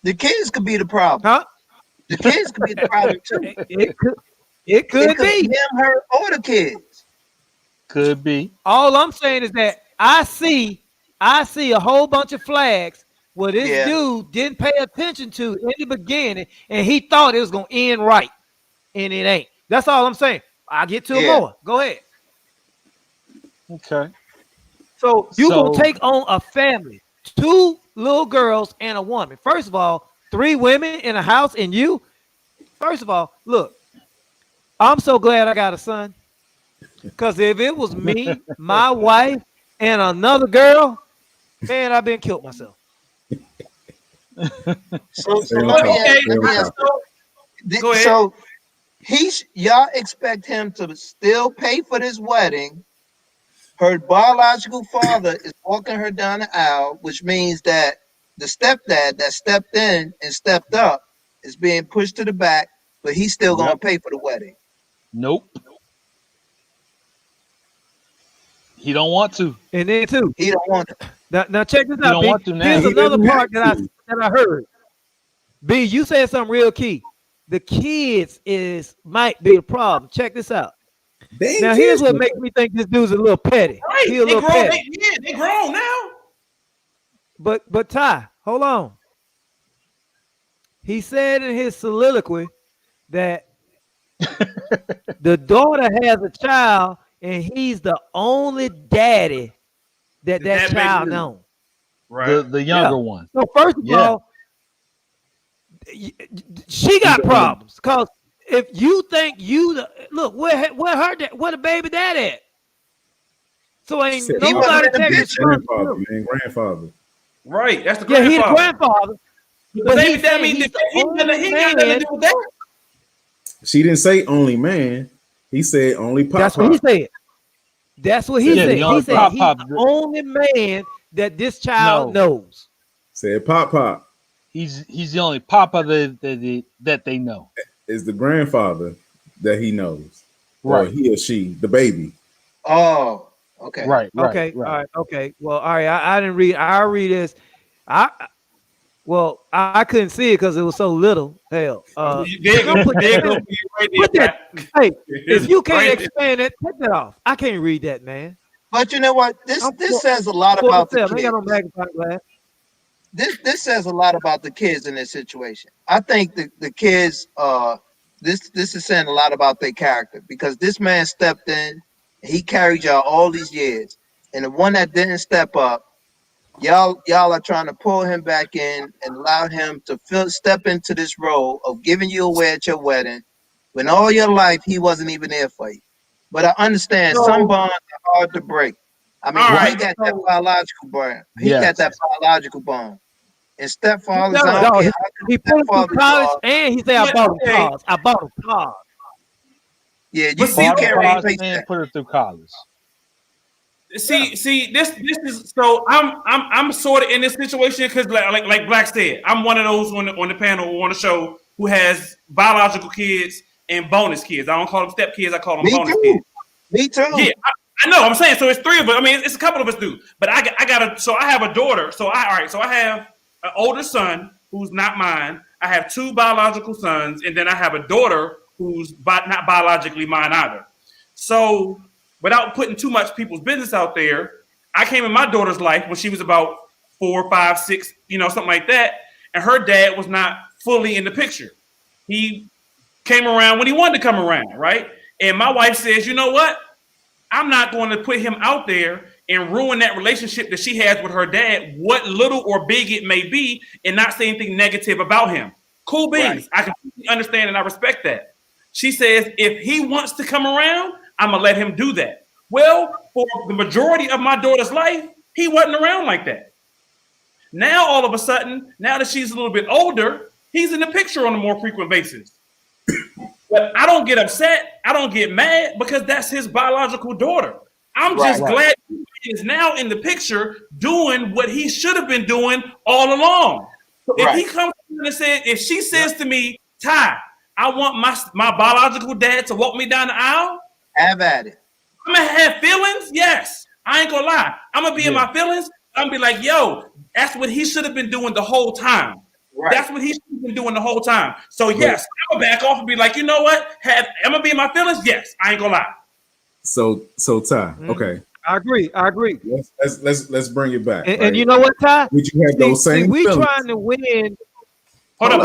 Speaker 5: The kids could be the problem.
Speaker 3: Huh?
Speaker 5: The kids could be the problem too.
Speaker 3: It could be
Speaker 5: him, her, or the kids.
Speaker 2: Could be.
Speaker 3: All I'm saying is that I see a whole bunch of flags where this dude didn't pay attention to in the beginning, and he thought it was gonna end right, and it ain't. That's all I'm saying. I'll get to it more. Go ahead.
Speaker 2: Okay.
Speaker 3: So you gonna take on a family, 2 little girls and a woman. First of all, 3 women in a house, and you. First of all, look, I'm so glad I got a son, because if it was me, my wife, and another girl, man, I've been killed myself.
Speaker 5: So y'all expect him to still pay for this wedding. Her biological father is walking her down the aisle, which means that the stepdad that stepped in and stepped up is being pushed to the back, but he's still going to pay for the wedding.
Speaker 2: Nope. He don't want to.
Speaker 3: And then too,
Speaker 5: he don't want to.
Speaker 3: Now check this out. B. Here's another part that I heard. B, you said something real key. The kids might be a problem. Check this out. Now here's what makes me think this dude's a little petty.
Speaker 1: Right.
Speaker 3: He a little petty.
Speaker 1: They grown now.
Speaker 3: But Ty, hold on. He said in his soliloquy that the daughter has a child and he's the only daddy that child knows.
Speaker 2: Right. The younger one.
Speaker 3: So first of all, she got problems, because if you think look where the baby dad at? So ain't nobody taking
Speaker 4: grandfather.
Speaker 1: Right, that's the grandfather.
Speaker 3: Yeah, he the grandfather.
Speaker 1: But baby dad means he got nothing to do with that.
Speaker 4: She didn't say only man. He said only pop.
Speaker 3: That's what he said. That's what he
Speaker 2: Yeah,
Speaker 3: said.
Speaker 2: the only
Speaker 3: He said
Speaker 2: Pop
Speaker 3: he's
Speaker 2: Pop.
Speaker 3: the only man that this child
Speaker 2: No.
Speaker 3: knows.
Speaker 4: Said Pop
Speaker 2: He's the only Papa that they know.
Speaker 4: is the grandfather that he knows, or
Speaker 2: Right.
Speaker 4: he or she, the baby.
Speaker 5: Oh, okay.
Speaker 2: Right.
Speaker 3: Okay, all right, okay. Well, all right. I didn't read. I'll read this. I couldn't see it because it was so little. Hell,
Speaker 1: There you go.
Speaker 3: put
Speaker 1: There you go.
Speaker 3: that-
Speaker 1: Right
Speaker 3: put
Speaker 1: there,
Speaker 3: that. Hey, if you can't
Speaker 1: Right.
Speaker 3: expand it, take that off. I can't read that, man.
Speaker 5: But you know what? This
Speaker 3: I'm
Speaker 5: this
Speaker 3: for-
Speaker 5: says a lot
Speaker 3: For
Speaker 5: about the
Speaker 3: myself, I ain't
Speaker 5: kids.
Speaker 3: got no magnifying glass.
Speaker 5: This says a lot about the kids in this situation. I think the kids this is saying a lot about their character because this man stepped in, he carried y'all all these years, and the one that didn't step up, y'all are trying to pull him back in and allow him to step into this role of giving you away at your wedding when all your life he wasn't even there for you. But I understand some bonds are hard to break. I mean,
Speaker 1: All
Speaker 5: he
Speaker 1: right,
Speaker 5: got that biological bond. He
Speaker 2: Yes.
Speaker 5: got that biological bond. And stepfathers,
Speaker 1: No,
Speaker 5: I don't
Speaker 3: No,
Speaker 5: care
Speaker 3: he put him through college, and he said, "I bought him
Speaker 1: Okay.
Speaker 3: cars. I bought him cars."
Speaker 5: Yeah,
Speaker 1: But
Speaker 5: you
Speaker 1: see,
Speaker 5: can't
Speaker 2: Bought
Speaker 5: replace
Speaker 2: and
Speaker 5: that.
Speaker 2: put her through college.
Speaker 1: See, this is so I'm sort of in this situation because like Black said, I'm one of those on the panel or on the show who has biological kids and bonus kids. I don't call them step kids, I call them
Speaker 5: Me
Speaker 1: bonus
Speaker 5: too.
Speaker 1: kids.
Speaker 5: Me too.
Speaker 1: Yeah, I know. I'm saying so. It's three of us. I mean, it's a couple of us do. But I got. So I have a daughter. So I have an older son who's not mine. I have two biological sons, and then I have a daughter who's not biologically mine either. So without putting too much people's business out there, I came in my daughter's life when she was about 4, 5, 6, something like that, and her dad was not fully in the picture. He came around when he wanted to come around, right? And my wife says, you know what? I'm not going to put him out there and ruin that relationship that she has with her dad, what little or big it may be, and not say anything negative about him. Cool beans. Right. I completely understand and I respect that. She says, if he wants to come around, I'm going to let him do that. Well, for the majority of my daughter's life, he wasn't around like that. Now, all of a sudden, now that she's a little bit older, he's in the picture on a more frequent basis. But I don't get upset. I don't get mad because that's his biological daughter. I'm just glad he is now in the picture doing what he should have been doing all along. So if he comes and says, if she says to me, Ty, I want my biological dad to walk me down the aisle.
Speaker 5: Have at it.
Speaker 1: I'm gonna have feelings. Yes, I ain't gonna lie. I'm gonna be in my feelings. I'm gonna be like, yo, that's what he should have been doing the whole time. Right. That's what he should have been doing the whole time. So yes, I'm gonna back off and be like, you know what? Am I gonna be in my feelings? Yes, I ain't gonna lie.
Speaker 4: So Ty, okay.
Speaker 3: I agree.
Speaker 4: Let's bring it back.
Speaker 3: And, and you know what, Ty?
Speaker 4: Would you have those same
Speaker 3: we
Speaker 4: feelings?
Speaker 3: trying to win.
Speaker 4: Hold up,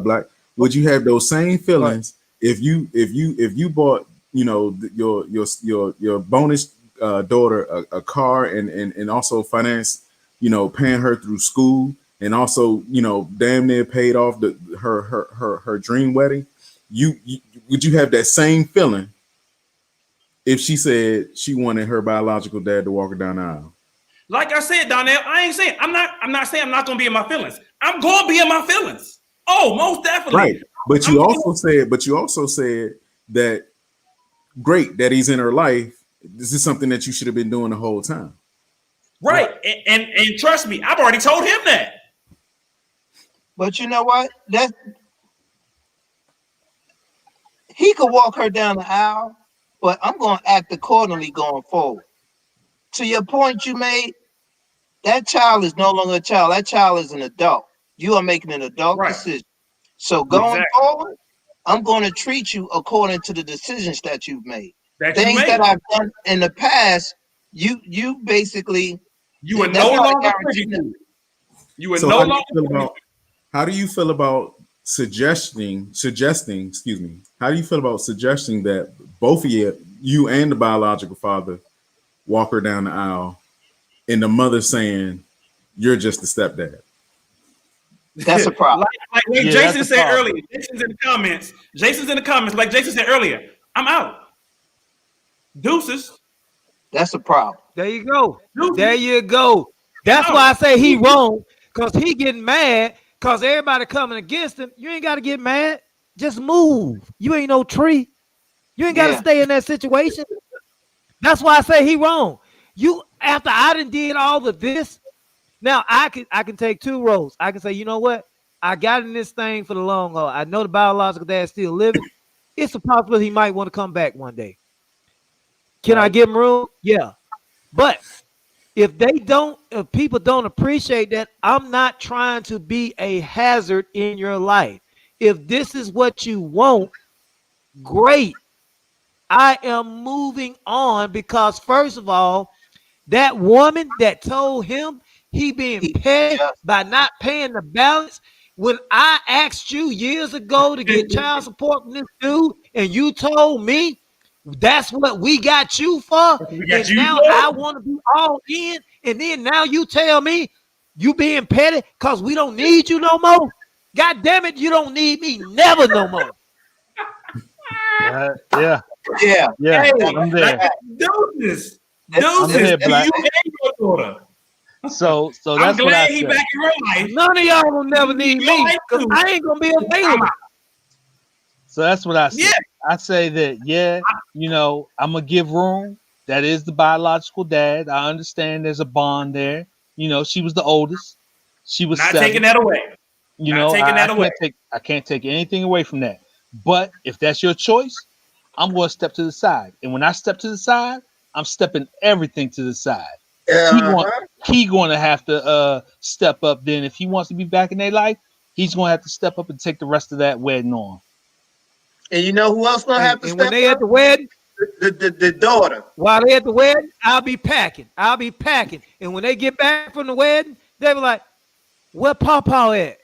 Speaker 4: Black. Would you have those same feelings if you bought, your bonus daughter a car and also finance, paying her through school and also, damn near paid off her dream wedding? Would you have that same feeling if she said she wanted her biological dad to walk her down the aisle?
Speaker 1: Like I said, Donnell, I'm not saying I'm not gonna be in my feelings. I'm gonna be in my feelings. Oh, most definitely.
Speaker 4: Right. But you also said that great that he's in her life. This is something that you should have been doing the whole time.
Speaker 1: Right. And trust me, I've already told him that.
Speaker 5: But you know what? He could walk her down the aisle, but I'm going to act accordingly going forward. To your point you made, that child is no longer a child. That child is an adult. You are making an adult decision. So going forward, I'm going to treat you according to the decisions that you've made. Things that I've done in the past, you basically
Speaker 1: you are no longer you are no longer.
Speaker 4: How do you feel about suggesting? How do you feel about suggesting that both of you and the biological father walk her down the aisle, and the mother saying, "You're just the stepdad"?
Speaker 5: That's a problem.
Speaker 1: Like Jason said earlier. Jason's in the comments. Like Jason said earlier, I'm out. Deuces.
Speaker 5: That's a problem.
Speaker 3: There you go. There you go. That's why I say he wrong, because he getting mad because everybody coming against him. You ain't got to get mad. Just move. You ain't no tree. You ain't got to stay in that situation. That's why I say he wrong. You after I did all of this, now I can take two roads. I can say, you know what? I got in this thing for the long haul. I know the biological dad's still living. It's a possibility he might want to come back one day. Can I give him room? Yeah. But if people don't appreciate that, I'm not trying to be a hazard in your life. If this is what you want, great. I am moving on because, first of all, that woman that told him he being paid by not paying the balance. When I asked you years ago to get child support from this dude, and you told me that's what we got you for, now I want to be all in, and then now you tell me you being petty because we don't need you no more. God damn it, you don't need me never no more.
Speaker 2: Yeah.
Speaker 5: Yeah.
Speaker 1: Hey,
Speaker 2: I'm there.
Speaker 1: Deuces.
Speaker 2: I'm there, Black.
Speaker 1: You and your daughter.
Speaker 2: So
Speaker 1: I'm
Speaker 2: that's what I
Speaker 1: glad he
Speaker 2: said.
Speaker 1: back in her life.
Speaker 3: None of y'all will never need me because I ain't gonna be available.
Speaker 2: So that's what I said.
Speaker 1: Yeah.
Speaker 2: I say that, I'm gonna give room. That is the biological dad. I understand there's a bond there. She was the oldest. She was
Speaker 1: Not
Speaker 2: 7.
Speaker 1: taking that away.
Speaker 2: I can't take anything away from that. But if that's your choice, I'm going to step to the side. And when I step to the side, I'm stepping everything to the side. He going to have to step up. Then if he wants to be back in their life, he's going to have to step up and take the rest of that wedding on.
Speaker 5: And you know who else gonna have to step
Speaker 3: when they
Speaker 5: up?
Speaker 3: at the wedding,
Speaker 5: the daughter.
Speaker 3: While they at the wedding, I'll be packing. And when they get back from the wedding, they be like, "Where Papa at?"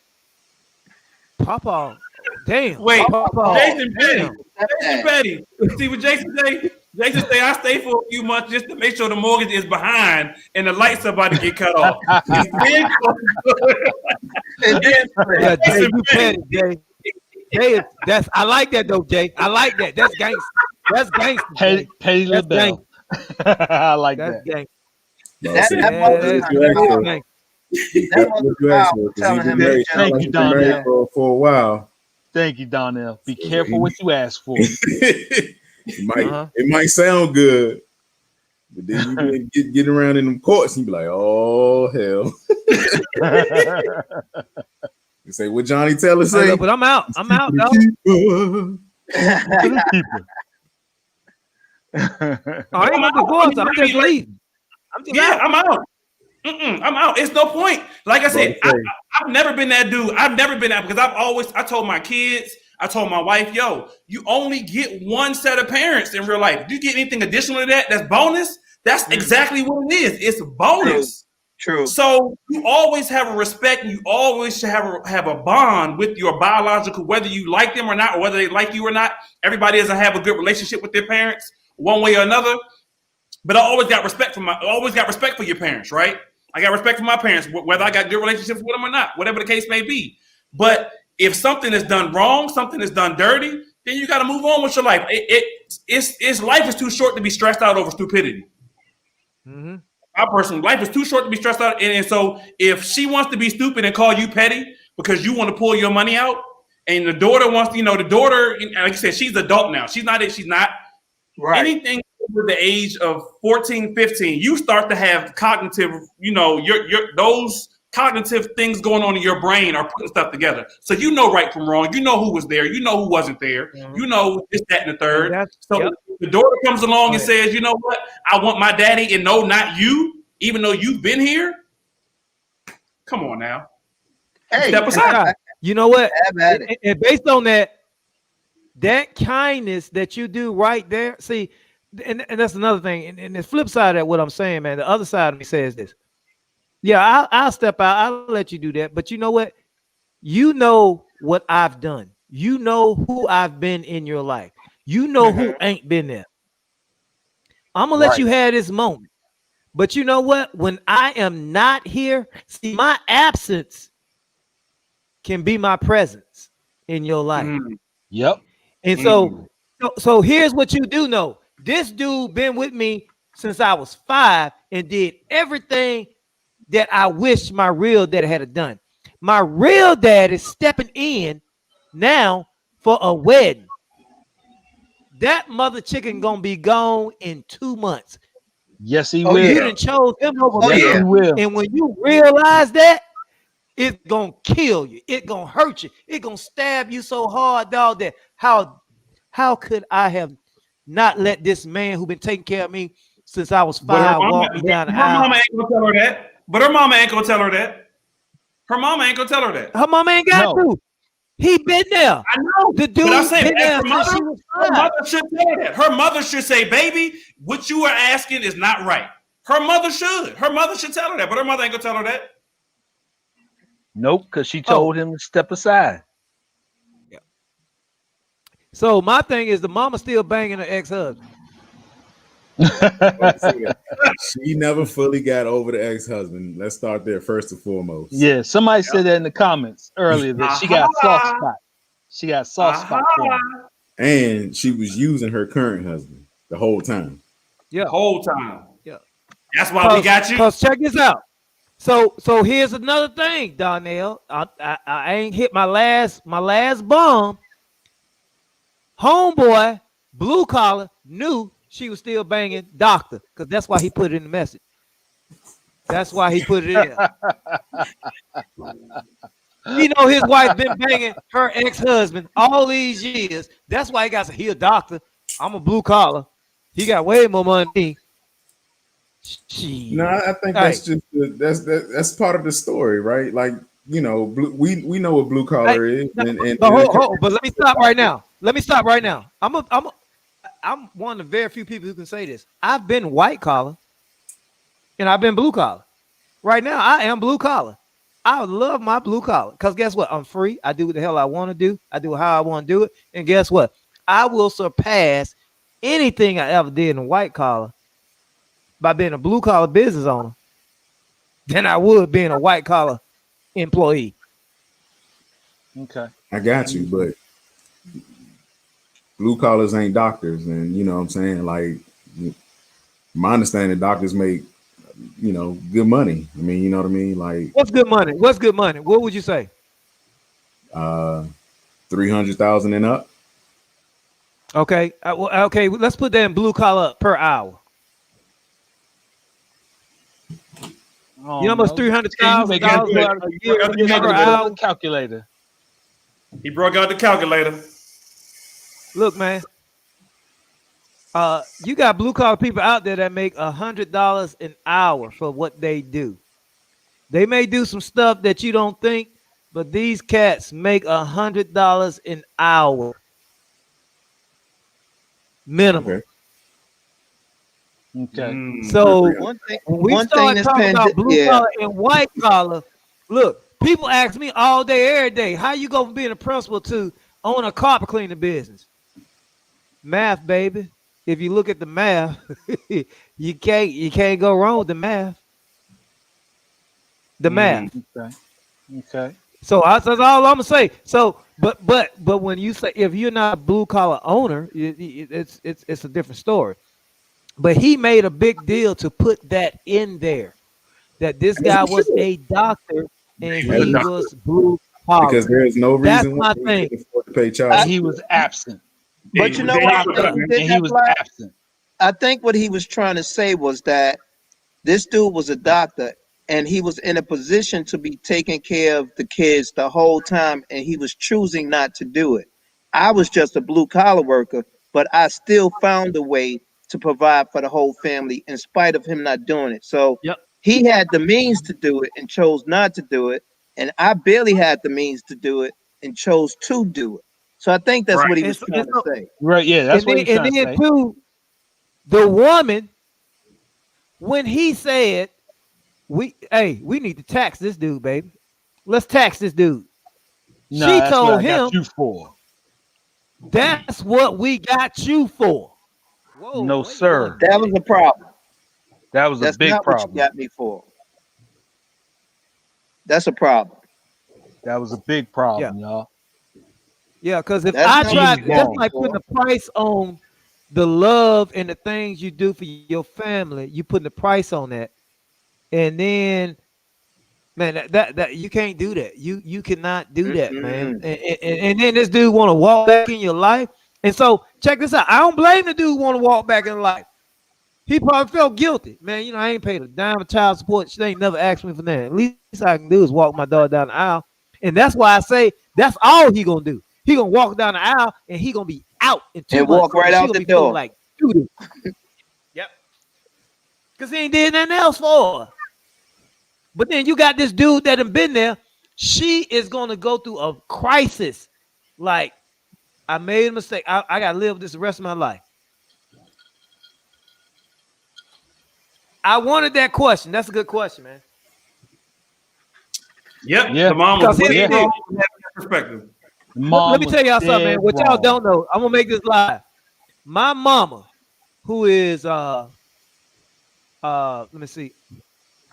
Speaker 3: Papa, damn.
Speaker 1: Wait,
Speaker 3: Papa,
Speaker 1: Jason Petty.
Speaker 3: damn.
Speaker 1: Jason Petty. See what Jason say? Jason say I stay for a few months just to make sure the mortgage is behind and the lights are about to get cut off.
Speaker 3: Yeah, Jay, you petty, Jay. Jay, I like that though, Jay. I like that. That's gangster. That's gangster.
Speaker 2: Petty LaBelle. I like that.
Speaker 3: Gangster.
Speaker 2: Thank you, Donnell.
Speaker 4: For a while.
Speaker 2: Thank you, Donnell. Be careful what you ask for.
Speaker 4: It might sound good, but then you get around in them courts and you be like, oh hell. You say what Johnny Taylor say?
Speaker 3: But I'm out. I'm out, though. I ain't gonna divorce. I'm just leaving.
Speaker 1: I'm out. I'm out. It's no point. Like I said, I've never been that dude. I've never been that because I told my kids, I told my wife, yo, you only get one set of parents in real life. Do you get anything additional to that? That's bonus. That's exactly what it is. It's bonus.
Speaker 5: True.
Speaker 1: So you always have a respect. And you always should have a bond with your biological, whether you like them or not, or whether they like you or not. Everybody doesn't have a good relationship with their parents one way or another. But I always got respect for your parents, right? I got respect for my parents, whether I got good relationships with them or not, whatever the case may be. But if something is done wrong, something is done dirty, then you got to move on with your life. Life is too short to be stressed out over stupidity.
Speaker 3: Mm-hmm.
Speaker 1: My personal life is too short to be stressed out. And so if she wants to be stupid and call you petty because you want to pull your money out, and the daughter wants, the daughter, like I said, she's adult now. She's not
Speaker 5: right.
Speaker 1: Anything over the age of 14, 15, you start to have cognitive, those cognitive things going on in your brain are putting stuff together. So you know right from wrong. You know who was there. You know who wasn't there. Mm-hmm. You know this, that, and the third. The daughter comes along and says, you know what? I want my daddy, and no, not you, even though you've been here. Come on now.
Speaker 5: Hey,
Speaker 1: step aside.
Speaker 3: You know what? And based on that kindness that you do right there, see, and that's another thing. And the flip side of what I'm saying, man, the other side of me says this. Yeah, I'll step out. I'll let you do that. But you know what? You know what I've done. You know who I've been in your life. You know who ain't been there. I'm going to let you have this moment. But you know what? When I am not here, see, my absence can be my presence in your life.
Speaker 2: Yep.
Speaker 3: And so here's what you do know. This dude been with me since I was 5 and did everything that I wish my real dad had done. My real dad is stepping in now for a wedding. that mother chicken gonna be gone in 2 months.
Speaker 2: Yes, he
Speaker 8: Oh,
Speaker 2: will.
Speaker 3: You
Speaker 8: yeah.
Speaker 3: done chose him over
Speaker 8: Oh,
Speaker 3: me.
Speaker 2: Yes,
Speaker 8: yeah.
Speaker 2: he will.
Speaker 3: And when you realize that, it's gonna kill you. It gonna hurt you. It gonna stab you so hard, dog. That how could I have not let this man who been taking care of me since I was
Speaker 1: But her
Speaker 3: 5
Speaker 1: mama,
Speaker 3: walk me down the
Speaker 1: her
Speaker 3: aisle?
Speaker 1: mama ain't gonna tell her that. But her mama ain't gonna tell her that. Her mama ain't gonna tell her that.
Speaker 3: Her mama ain't got
Speaker 2: No.
Speaker 3: to. He been there.
Speaker 1: I know.
Speaker 3: The
Speaker 1: But I'm
Speaker 3: dude
Speaker 1: saying,
Speaker 3: been
Speaker 1: as
Speaker 3: there
Speaker 1: her
Speaker 3: since
Speaker 1: mother,
Speaker 3: she was
Speaker 1: her
Speaker 3: 5.
Speaker 1: mother should tell her that. Her mother should say, "Baby, what you are asking is not right." Her mother should. Her mother should tell her that. But her mother ain't gonna tell her that.
Speaker 2: Nope, because she
Speaker 3: Oh.
Speaker 2: told him to step aside.
Speaker 3: So my thing is the mama still banging her ex-husband.
Speaker 4: She never fully got over the ex-husband. Let's start there first and foremost.
Speaker 2: Yeah, somebody said that in the comments earlier that she got soft
Speaker 1: Aha.
Speaker 2: spot. She got soft spot for him.
Speaker 4: And she was using her current husband the whole time.
Speaker 3: Yeah.
Speaker 1: Whole time.
Speaker 3: Yeah.
Speaker 1: That's why we got you.
Speaker 3: Cause check this out. So here's another thing, Donnell. I ain't hit my last bomb. Homeboy, blue collar, knew she was still banging doctor, because that's why he put it in the message. That's why he put it in. He know his wife been banging her ex-husband all these years. That's why he got to. He a doctor. I'm a blue collar. He got way more money than me.
Speaker 4: No, I think that's just that's part of the story, right? Like, you know, we know what blue collar is.
Speaker 3: But let me stop right now. I'm one of the very few people who can say this. I've been white collar and I've been blue collar. Right now, I am blue collar. I love my blue collar because guess what? I'm free. I do what the hell I want to do. I do how I want to do it. And guess what? I will surpass anything I ever did in white collar by being a blue collar business owner than I would being a white collar employee.
Speaker 2: Okay.
Speaker 4: I got you, but blue collars ain't doctors, and you know what I'm saying? Like, my understanding, doctors make, you know, good money. I mean, you know what I mean? Like,
Speaker 3: what's good money? What's good money? What would you say?
Speaker 4: 300,000 and up.
Speaker 3: Okay. Okay. Let's put that in blue collar per hour. You know how much $300,000 a year per hour?
Speaker 2: Calculator.
Speaker 1: He broke out the calculator.
Speaker 3: Look, man. You got blue collar people out there that make $100 an hour for what they do. They may do some stuff that you don't think, but these cats make $100 an hour minimum.
Speaker 2: Okay.
Speaker 3: So
Speaker 5: One thing,
Speaker 3: when we
Speaker 5: one
Speaker 3: start
Speaker 5: thing this
Speaker 3: talking about blue collar
Speaker 5: yeah.
Speaker 3: and white collar, look, people ask me all day, every day, how you go from being a principal to own a carpet cleaning business? Math, baby. If you look at the math, you can't go wrong with the math. The math.
Speaker 2: Okay.
Speaker 3: So that's all I'm gonna say. So, but when you say if you're not a blue collar owner, it's a different story. But he made a big deal to put that in there, that this guy was a doctor and he was blue collar.
Speaker 4: Because there is no reason
Speaker 3: why
Speaker 4: he could afford to pay child support.
Speaker 2: He was absent.
Speaker 5: But you know what I think he did
Speaker 2: And he
Speaker 5: that
Speaker 2: was
Speaker 5: Black?
Speaker 2: absent.
Speaker 5: I think what he was trying to say was that this dude was a doctor and he was in a position to be taking care of the kids the whole time, and he was choosing not to do it. I was just a blue collar worker, but I still found a way to provide for the whole family in spite of him not doing it. So
Speaker 3: Yep.
Speaker 5: he had the means to do it and chose not to do it, and I barely had the means to do it and chose to do it. So I think that's what he was trying to say.
Speaker 2: Right, yeah, that's what he's trying to say.
Speaker 3: And then too, the woman, when he said, we need to tax this dude, baby. Let's tax this dude.
Speaker 2: No,
Speaker 3: She
Speaker 2: that's
Speaker 3: told
Speaker 2: what I
Speaker 3: him,
Speaker 2: got you for.
Speaker 3: that's what we got you for. Whoa,
Speaker 2: No, sir.
Speaker 5: That was a problem.
Speaker 2: That was
Speaker 5: That's
Speaker 2: a big
Speaker 5: not
Speaker 2: problem.
Speaker 5: what you got me for. That's a problem.
Speaker 2: That was a big problem, y'all.
Speaker 3: Yeah, because if
Speaker 5: That's
Speaker 3: I
Speaker 5: not
Speaker 3: tried,
Speaker 5: what you
Speaker 3: that's
Speaker 5: got me
Speaker 3: like
Speaker 5: for.
Speaker 3: putting a price on the love and the things you do for your family. You putting the price on that, and then, man, that you can't do that. You cannot do that, man. And then this dude want to walk back in your life And so check this out. I don't blame the dude who want to walk back in life. He probably felt guilty. Man, you know, I ain't paid a dime of child support. She ain't never asked me for that. At least I can do is walk my daughter down the aisle. And that's why I say that's all he gonna do. He gonna walk down the aisle and he gonna be out in 2
Speaker 5: And
Speaker 3: months.
Speaker 5: walk right
Speaker 3: She
Speaker 5: out
Speaker 3: gonna
Speaker 5: the
Speaker 3: be feeling
Speaker 5: door.
Speaker 3: like, dude. Yep. Because he ain't did nothing else for her. But then you got this dude that have been there. She is gonna go through a crisis. Like, I made a mistake. I gotta live this the rest of my life. I wanted that question. That's a good question, man.
Speaker 1: Yep.
Speaker 2: Yeah.
Speaker 1: The mom
Speaker 3: Because
Speaker 1: was
Speaker 3: here's the
Speaker 1: way
Speaker 3: deal.
Speaker 1: wrong from that perspective.
Speaker 2: Mom
Speaker 3: Let me
Speaker 2: was
Speaker 3: tell y'all something, man.
Speaker 2: dead
Speaker 3: What y'all
Speaker 2: wrong.
Speaker 3: don't know, I'm gonna make this live. My mama, who is let me see,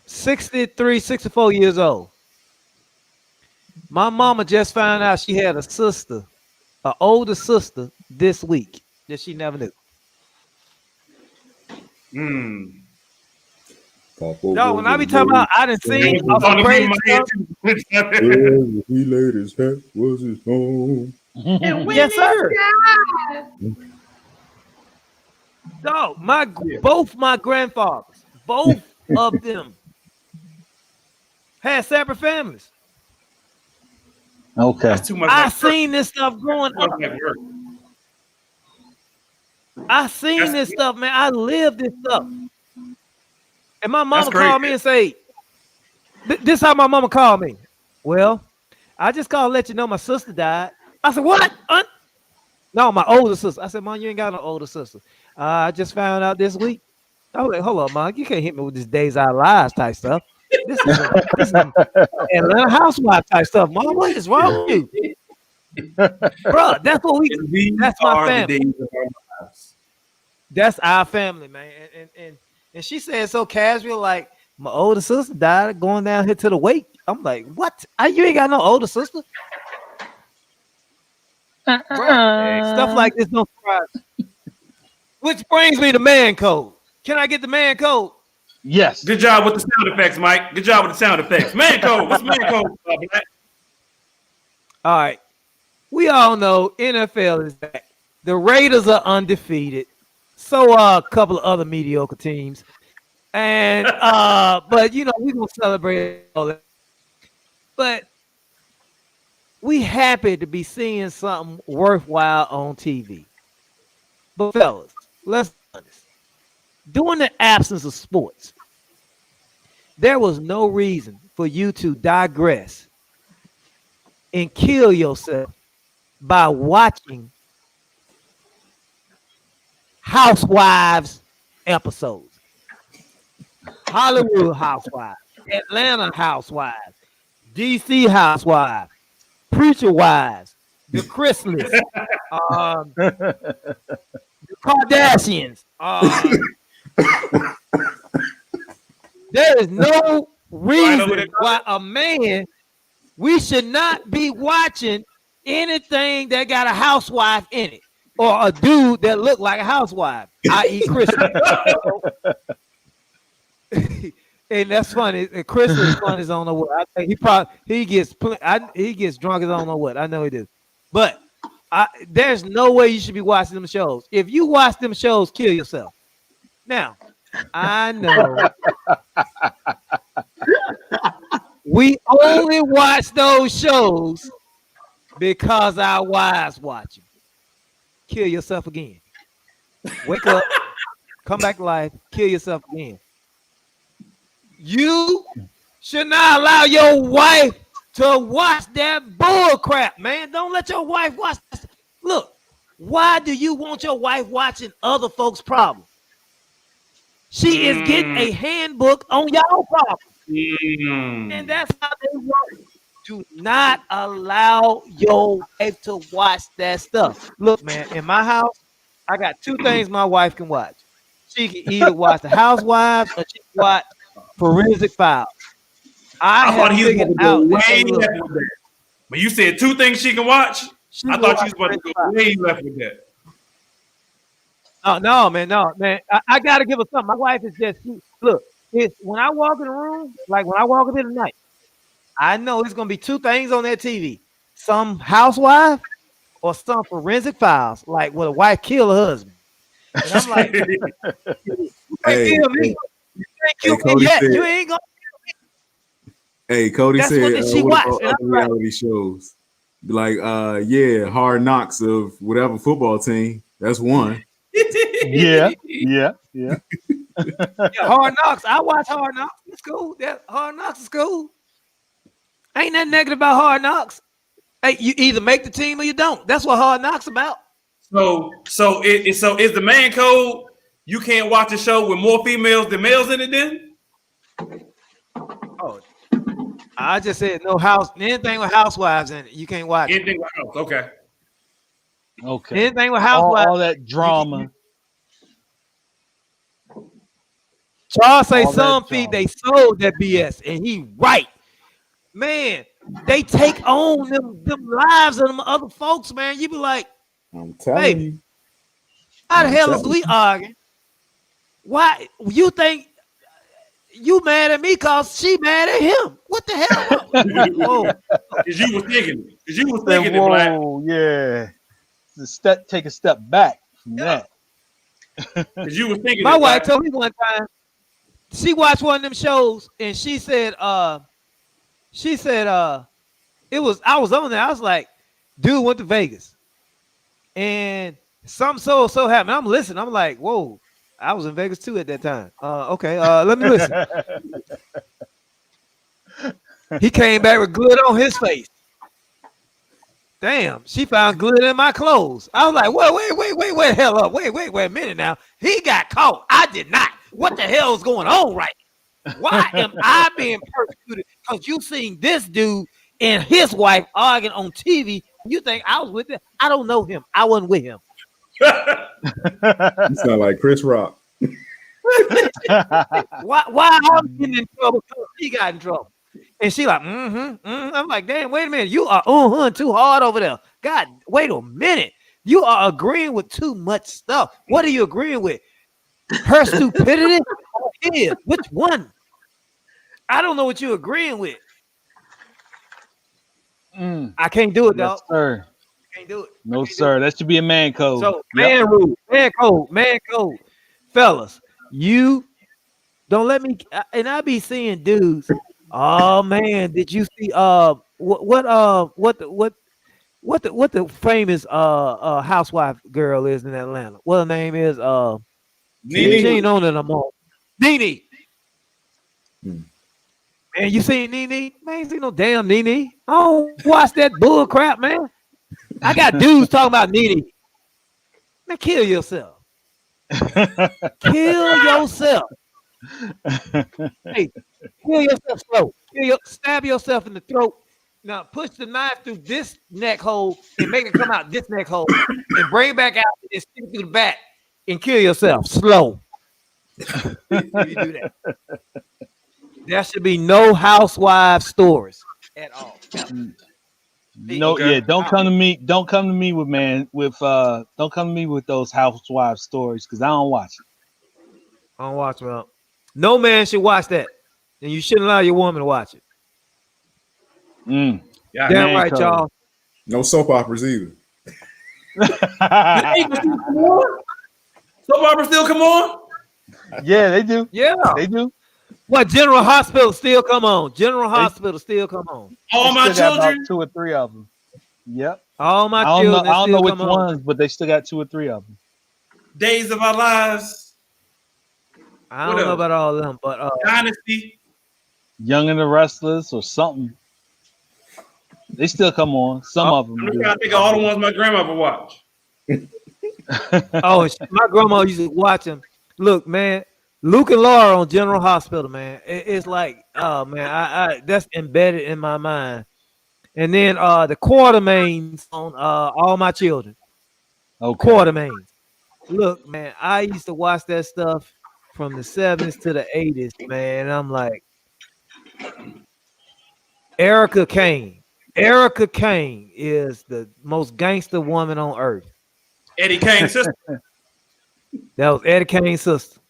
Speaker 3: 63, 64 years old. My mama just found out she had a sister, an older sister, this week that she never knew. No, when I be talking about, I done seen some crazy stuff.
Speaker 4: He laid his head was his home.
Speaker 3: Yes, sir. No, both my grandfathers, both of them had separate families.
Speaker 2: Okay.
Speaker 1: That's too much.
Speaker 3: I
Speaker 1: like
Speaker 3: seen this stuff growing
Speaker 1: work.
Speaker 3: up.
Speaker 1: Like work.
Speaker 3: I seen this stuff, man. I lived this stuff. And my mama
Speaker 1: crazy.
Speaker 3: called me and say, this how my mama called me. Well, I just called to let you know my sister died. I said, what? No, my older sister. I said, Mom, you ain't got no older sister. I just found out this week. I was like, hold on, Mom. You can't hit me with this Days Our Lives type stuff. This is Atlanta Housewife type stuff. Mom, what is wrong with you? Bro, that's what that's my family. That's our family, man. And she said so casual, like, my older sister died going down here to the wake. I'm like, what? You ain't got no older sister? Bro, stuff like this don't surprise me. Which brings me to man code. Can I get the man code?
Speaker 2: Yes.
Speaker 1: Good job with the sound effects, Mike. Good job with the sound effects. Man code. What's man code? Black?
Speaker 3: All right. We all know NFL is back. The Raiders are undefeated. So are a couple of other mediocre teams. And but you know, we're gonna celebrate all that. But we happy to be seeing something worthwhile on TV. But fellas, let's be honest. During the absence of sports, there was no reason for you to digress and kill yourself by watching Housewives episodes. Hollywood Housewives, Atlanta Housewives, DC Housewives, Preacher Wives, the Chrisless, the Kardashians. There is no reason why a man, we should not be watching anything that got a housewife in it or a dude that look like a housewife, i.e. Chris. And that's funny. Chris is funny as I don't know what. I think he gets drunk as I don't know what. I know he does. But there's no way you should be watching them shows. If you watch them shows, kill yourself. Now, I know we only watch those shows because our wives watch them. Kill yourself again. Wake up, come back to life, kill yourself again. You should not allow your wife to watch that bull crap, man. Don't let your wife watch this. Look, why do you want your wife watching other folks' problems? She is getting a handbook on y'all problems. And that's how they work. Do not allow your wife to watch that stuff. Look, man, in my house, I got two things my wife can watch. She can either watch the Housewives or she can watch Forensic Files. I have figured out that.
Speaker 1: When you said two things she can watch, I thought you was about to go way left with that.
Speaker 3: Oh, no, man. I got to give her something. My wife is just, look, when I walk in the room, like when I walk in tonight, I know it's going to be two things on that TV. Some housewife or some forensic files, like when a wife killed her husband. And I'm like, you can't kill me. You ain't killed me yet. You ain't gonna.
Speaker 4: Hey, Cody
Speaker 3: That's
Speaker 4: said,
Speaker 3: what she
Speaker 4: what
Speaker 3: watched.
Speaker 4: about other reality shows? Like, yeah, Hard Knocks of whatever football team. That's one.
Speaker 2: Yeah.
Speaker 3: Hard Knocks. I watch Hard Knocks. It's cool. That Hard Knocks is cool. Ain't nothing negative about Hard Knocks. Hey, you either make the team or you don't. That's what Hard Knocks about.
Speaker 1: So is the man code? You can't watch a show with more females than males in it. Then?
Speaker 3: Oh, I just said no house. Anything with housewives in it, you can't watch.
Speaker 1: Anything with house? Okay.
Speaker 3: Anything with housewives.
Speaker 2: All that drama.
Speaker 3: Charles say some feed they sold that BS, and he right. Man, they take on them lives of them other folks, man. You be like,
Speaker 4: I'm telling you.
Speaker 3: How the hell is we arguing? Why you think you mad at me because she mad at him? What the hell?
Speaker 1: Because you was thinking it, Black.
Speaker 2: Yeah. Take a step back from that.
Speaker 1: Because you was thinking
Speaker 3: My
Speaker 1: it,
Speaker 3: wife
Speaker 1: Black.
Speaker 3: told me one time, she watched one of them shows and she said, I was on there. I was like, dude went to Vegas. And something so happened. I'm listening. I'm like, whoa, I was in Vegas too at that time. Okay, let me listen. He came back with glut on his face. Damn, she found glut in my clothes. I was like, wait, hell up. Wait a minute now. He got caught. I did not. What the hell is going on right now? Why am I being persecuted? Because you seen this dude and his wife arguing on TV. You think I was with him? I don't know him. I wasn't with him.
Speaker 4: You sound like Chris Rock.
Speaker 3: Why I'm getting in trouble? Because he got in trouble. And she like, I'm like, damn, wait a minute. You are too hard over there. God, wait a minute. You are agreeing with too much stuff. What are you agreeing with? Her stupidity or his? Which one? I don't know what you're agreeing with. I can't do it, dog.
Speaker 2: Sir.
Speaker 3: Can't do it.
Speaker 2: No, sir. That should be a man code.
Speaker 3: So, man rule, man code. Fellas, you don't let me, and I be seeing dudes. Oh man, did you see what the famous housewife girl is in Atlanta? What her name is?
Speaker 1: Nene.
Speaker 3: She ain't on it no more. Nene. Man, you seen Nene? Man, ain't seen no damn Nene. I don't watch that bull crap, man. I got dudes talking about Nene. Man, kill yourself. Kill yourself. Hey, kill yourself slow. Stab yourself in the throat. Now push the knife through this neck hole and make it come out this neck hole and bring it back out and stick it through the back and kill yourself slow. You do that. There should be no housewife stories at all.
Speaker 2: No, yeah, don't come to me. Don't come to me with those housewife stories because I don't watch it.
Speaker 3: I don't watch them. No man should watch that, and you shouldn't allow your woman to watch it.
Speaker 1: Yeah,
Speaker 3: damn right, y'all.
Speaker 4: No soap operas either.
Speaker 1: Soap operas still come on?
Speaker 2: Yeah, they do.
Speaker 3: Yeah,
Speaker 2: they do.
Speaker 3: What General Hospital still come on? General Hospital still come on.
Speaker 1: All my children,
Speaker 2: 2 or 3 of them. Yep.
Speaker 3: All my children.
Speaker 2: I don't know which
Speaker 3: on.
Speaker 2: ones, but they still got 2 or 3 of them.
Speaker 1: Days of Our Lives.
Speaker 3: I don't know about all of them, but
Speaker 1: Dynasty,
Speaker 2: Young and the Restless, or something. They still come on. Some of them.
Speaker 1: I think of all the ones my grandmother watched.
Speaker 3: My grandma used to watch them. Look, man, Luke and Laura on General Hospital, man. It's like, oh man, I that's embedded in my mind. And then the Quartermains on All My Children.
Speaker 2: Okay.
Speaker 3: Quartermains. Look, man, I used to watch that stuff from the 70s to the 80s, man. And I'm like, Erica Kane. Erica Kane is the most gangster woman on earth.
Speaker 1: Eddie Kane's sister.
Speaker 3: That was Eddie Kane's sister.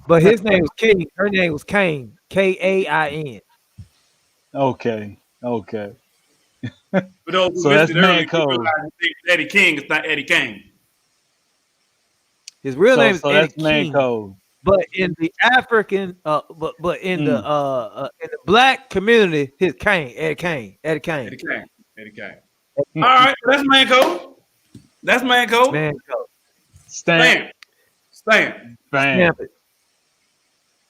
Speaker 3: But his name was King. Her name was Kane. Kain.
Speaker 2: Okay.
Speaker 1: For those who
Speaker 2: So
Speaker 1: missed
Speaker 2: that's
Speaker 1: it
Speaker 2: Man
Speaker 1: earlier, you
Speaker 2: Cove.
Speaker 1: realize it's Eddie King. It's not Eddie Kane.
Speaker 3: His real name is Eddie
Speaker 2: that's Man
Speaker 3: King.
Speaker 2: Cove.
Speaker 3: But in the African, but in the black community, his Eddie Kane.
Speaker 1: Eddie Kane. All right, that's Man Cove. That's Man Cove.
Speaker 3: Man Cove.
Speaker 1: Stamp.
Speaker 3: Stamp it.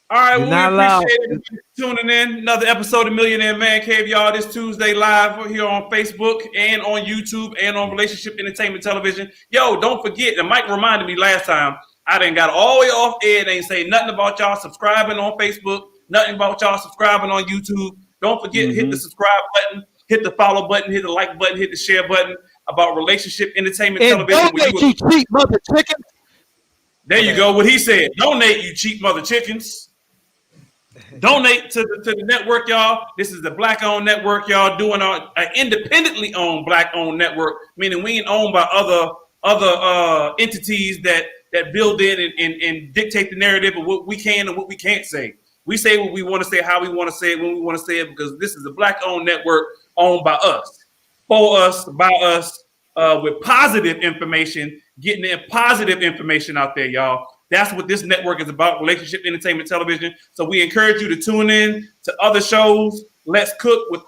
Speaker 1: All right,
Speaker 3: You're
Speaker 1: well,
Speaker 3: not
Speaker 1: we
Speaker 3: allowed.
Speaker 1: appreciate everybody tuning in. Another episode of Millionaire Man Cave, y'all. This Tuesday live here on Facebook and on YouTube and on Relationship Entertainment Television. Yo, don't forget, and Mike reminded me last time, I done got all the way off air. They ain't say nothing about y'all subscribing on Facebook, nothing about y'all subscribing on YouTube. Don't forget, hit the subscribe button, hit the follow button, hit the like button, hit the share button about Relationship Entertainment
Speaker 3: And
Speaker 1: Television.
Speaker 3: donate, you cheap mother chicken.
Speaker 1: There you go. What he said. Donate, you cheap mother chickens. Donate to the network, y'all. This is the Black-owned network, y'all, doing our independently owned Black-owned network, meaning we ain't owned by other entities that build in and dictate the narrative of what we can and what we can't say. We say what we want to say, how we want to say it, when we want to say it, because this is a Black-owned network owned by us, for us, by us, with positive information, getting the positive information out there, y'all. That's what this network is about, Relationship Entertainment Television. So we encourage you to tune in to other shows. Let's Cook with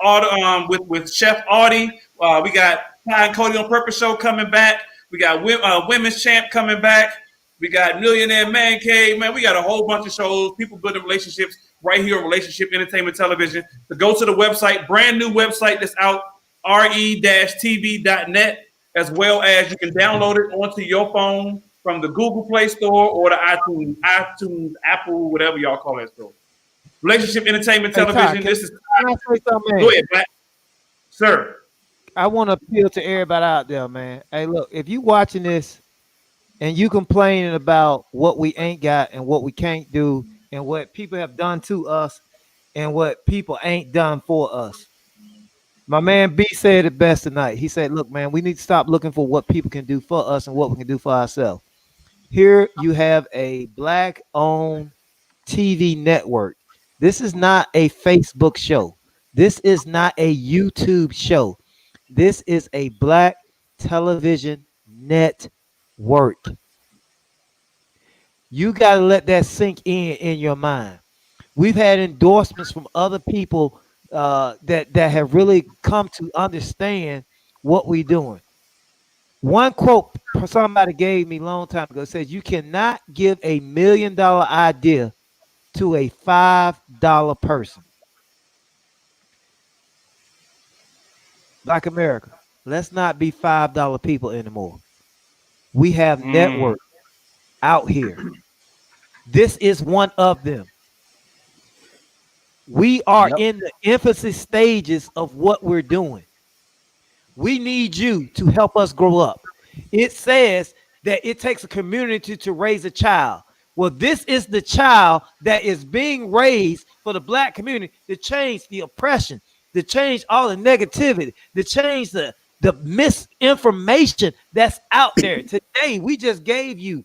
Speaker 1: with Chef Audie. We got Ty and Cody on Purpose show coming back. We got Women's Champ coming back. We got Millionaire Man Cave. Man, we got a whole bunch of shows. People building relationships right here on Relationship Entertainment Television. So go to the website, brand new website that's out, re-tv.net, as well as you can download it onto your phone from the Google Play Store or the iTunes, Apple, whatever y'all call that store. Relationship Entertainment Television.
Speaker 3: Ty, can I say something, man?
Speaker 1: Go ahead, Black. Sir.
Speaker 3: I want to appeal to everybody out there, man. Hey, look, if you watching this and you complaining about what we ain't got and what we can't do and what people have done to us and what people ain't done for us, my man B said it best tonight. He said, look, man, we need to stop looking for what people can do for us and what we can do for ourselves. Here you have a Black-owned TV network. This is not a Facebook show. This is not a YouTube show. This is a Black television network. You got to let that sink in your mind. We've had endorsements from other people that have really come to understand what we're doing. One quote somebody gave me a long time ago says, you cannot give $1 million idea to a $5 person. Black America, let's not be $5 people anymore. We have networks out here. This is one of them. We are in the infancy stages of what we're doing. We need you to help us grow up. It says that it takes a community to raise a child. Well, this is the child that is being raised for the Black community to change the oppression, to change all the negativity, to change the misinformation that's out there. Today, we just gave you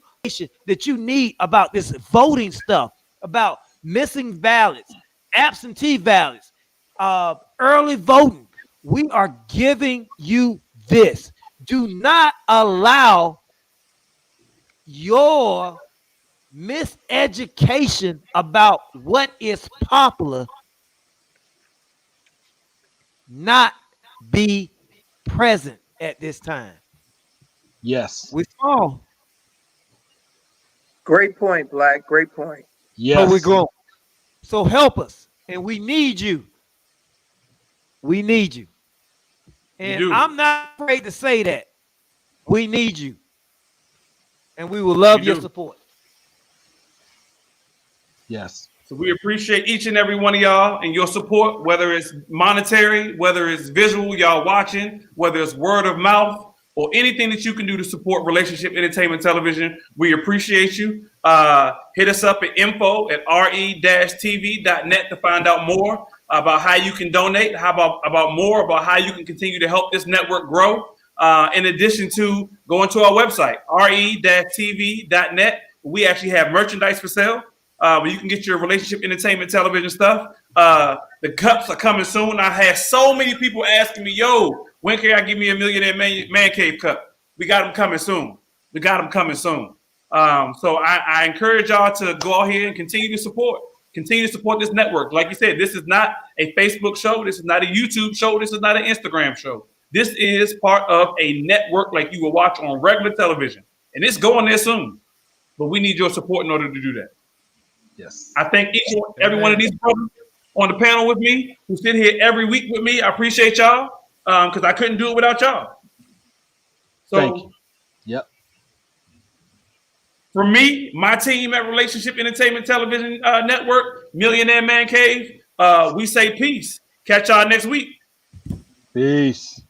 Speaker 3: that you need about this voting stuff, about missing ballots, absentee ballots, early voting. We are giving you this. Do not allow your miseducation about what is popular not be present at this time.
Speaker 2: Yes.
Speaker 3: We saw.
Speaker 5: Great point, Black. Great point.
Speaker 2: Yes.
Speaker 3: So we're growing. So help us. And we need you. We need you. And I'm not afraid to say that. We need you. And we will love your support.
Speaker 2: Yes.
Speaker 1: So we appreciate each and every one of y'all and your support, whether it's monetary, whether it's visual, y'all watching, whether it's word of mouth, or anything that you can do to support Relationship Entertainment Television. We appreciate you. Hit us up at info@re-tv.net to find out more about how you can donate, about more about how you can continue to help this network grow. In addition to going to our website, re-tv.net, we actually have merchandise for sale. Where you can get your Relationship Entertainment Television stuff. The cups are coming soon. I had so many people asking me, yo, When can I give me a Millionaire Man Cave cup? We got them coming soon. So I encourage y'all to go out here and continue to support this network. Like you said, this is not a Facebook show. This is not a YouTube show. This is not an Instagram show. This is part of a network like you will watch on regular television. And it's going there soon. But we need your support in order to do that.
Speaker 2: Yes.
Speaker 1: I thank every one of these brothers on the panel with me who sit here every week with me. I appreciate y'all because I couldn't do it without y'all. So,
Speaker 2: thank you. Yep.
Speaker 1: For me, my team at Relationship Entertainment Television Network, Millionaire Man Cave, we say peace. Catch y'all next week.
Speaker 2: Peace.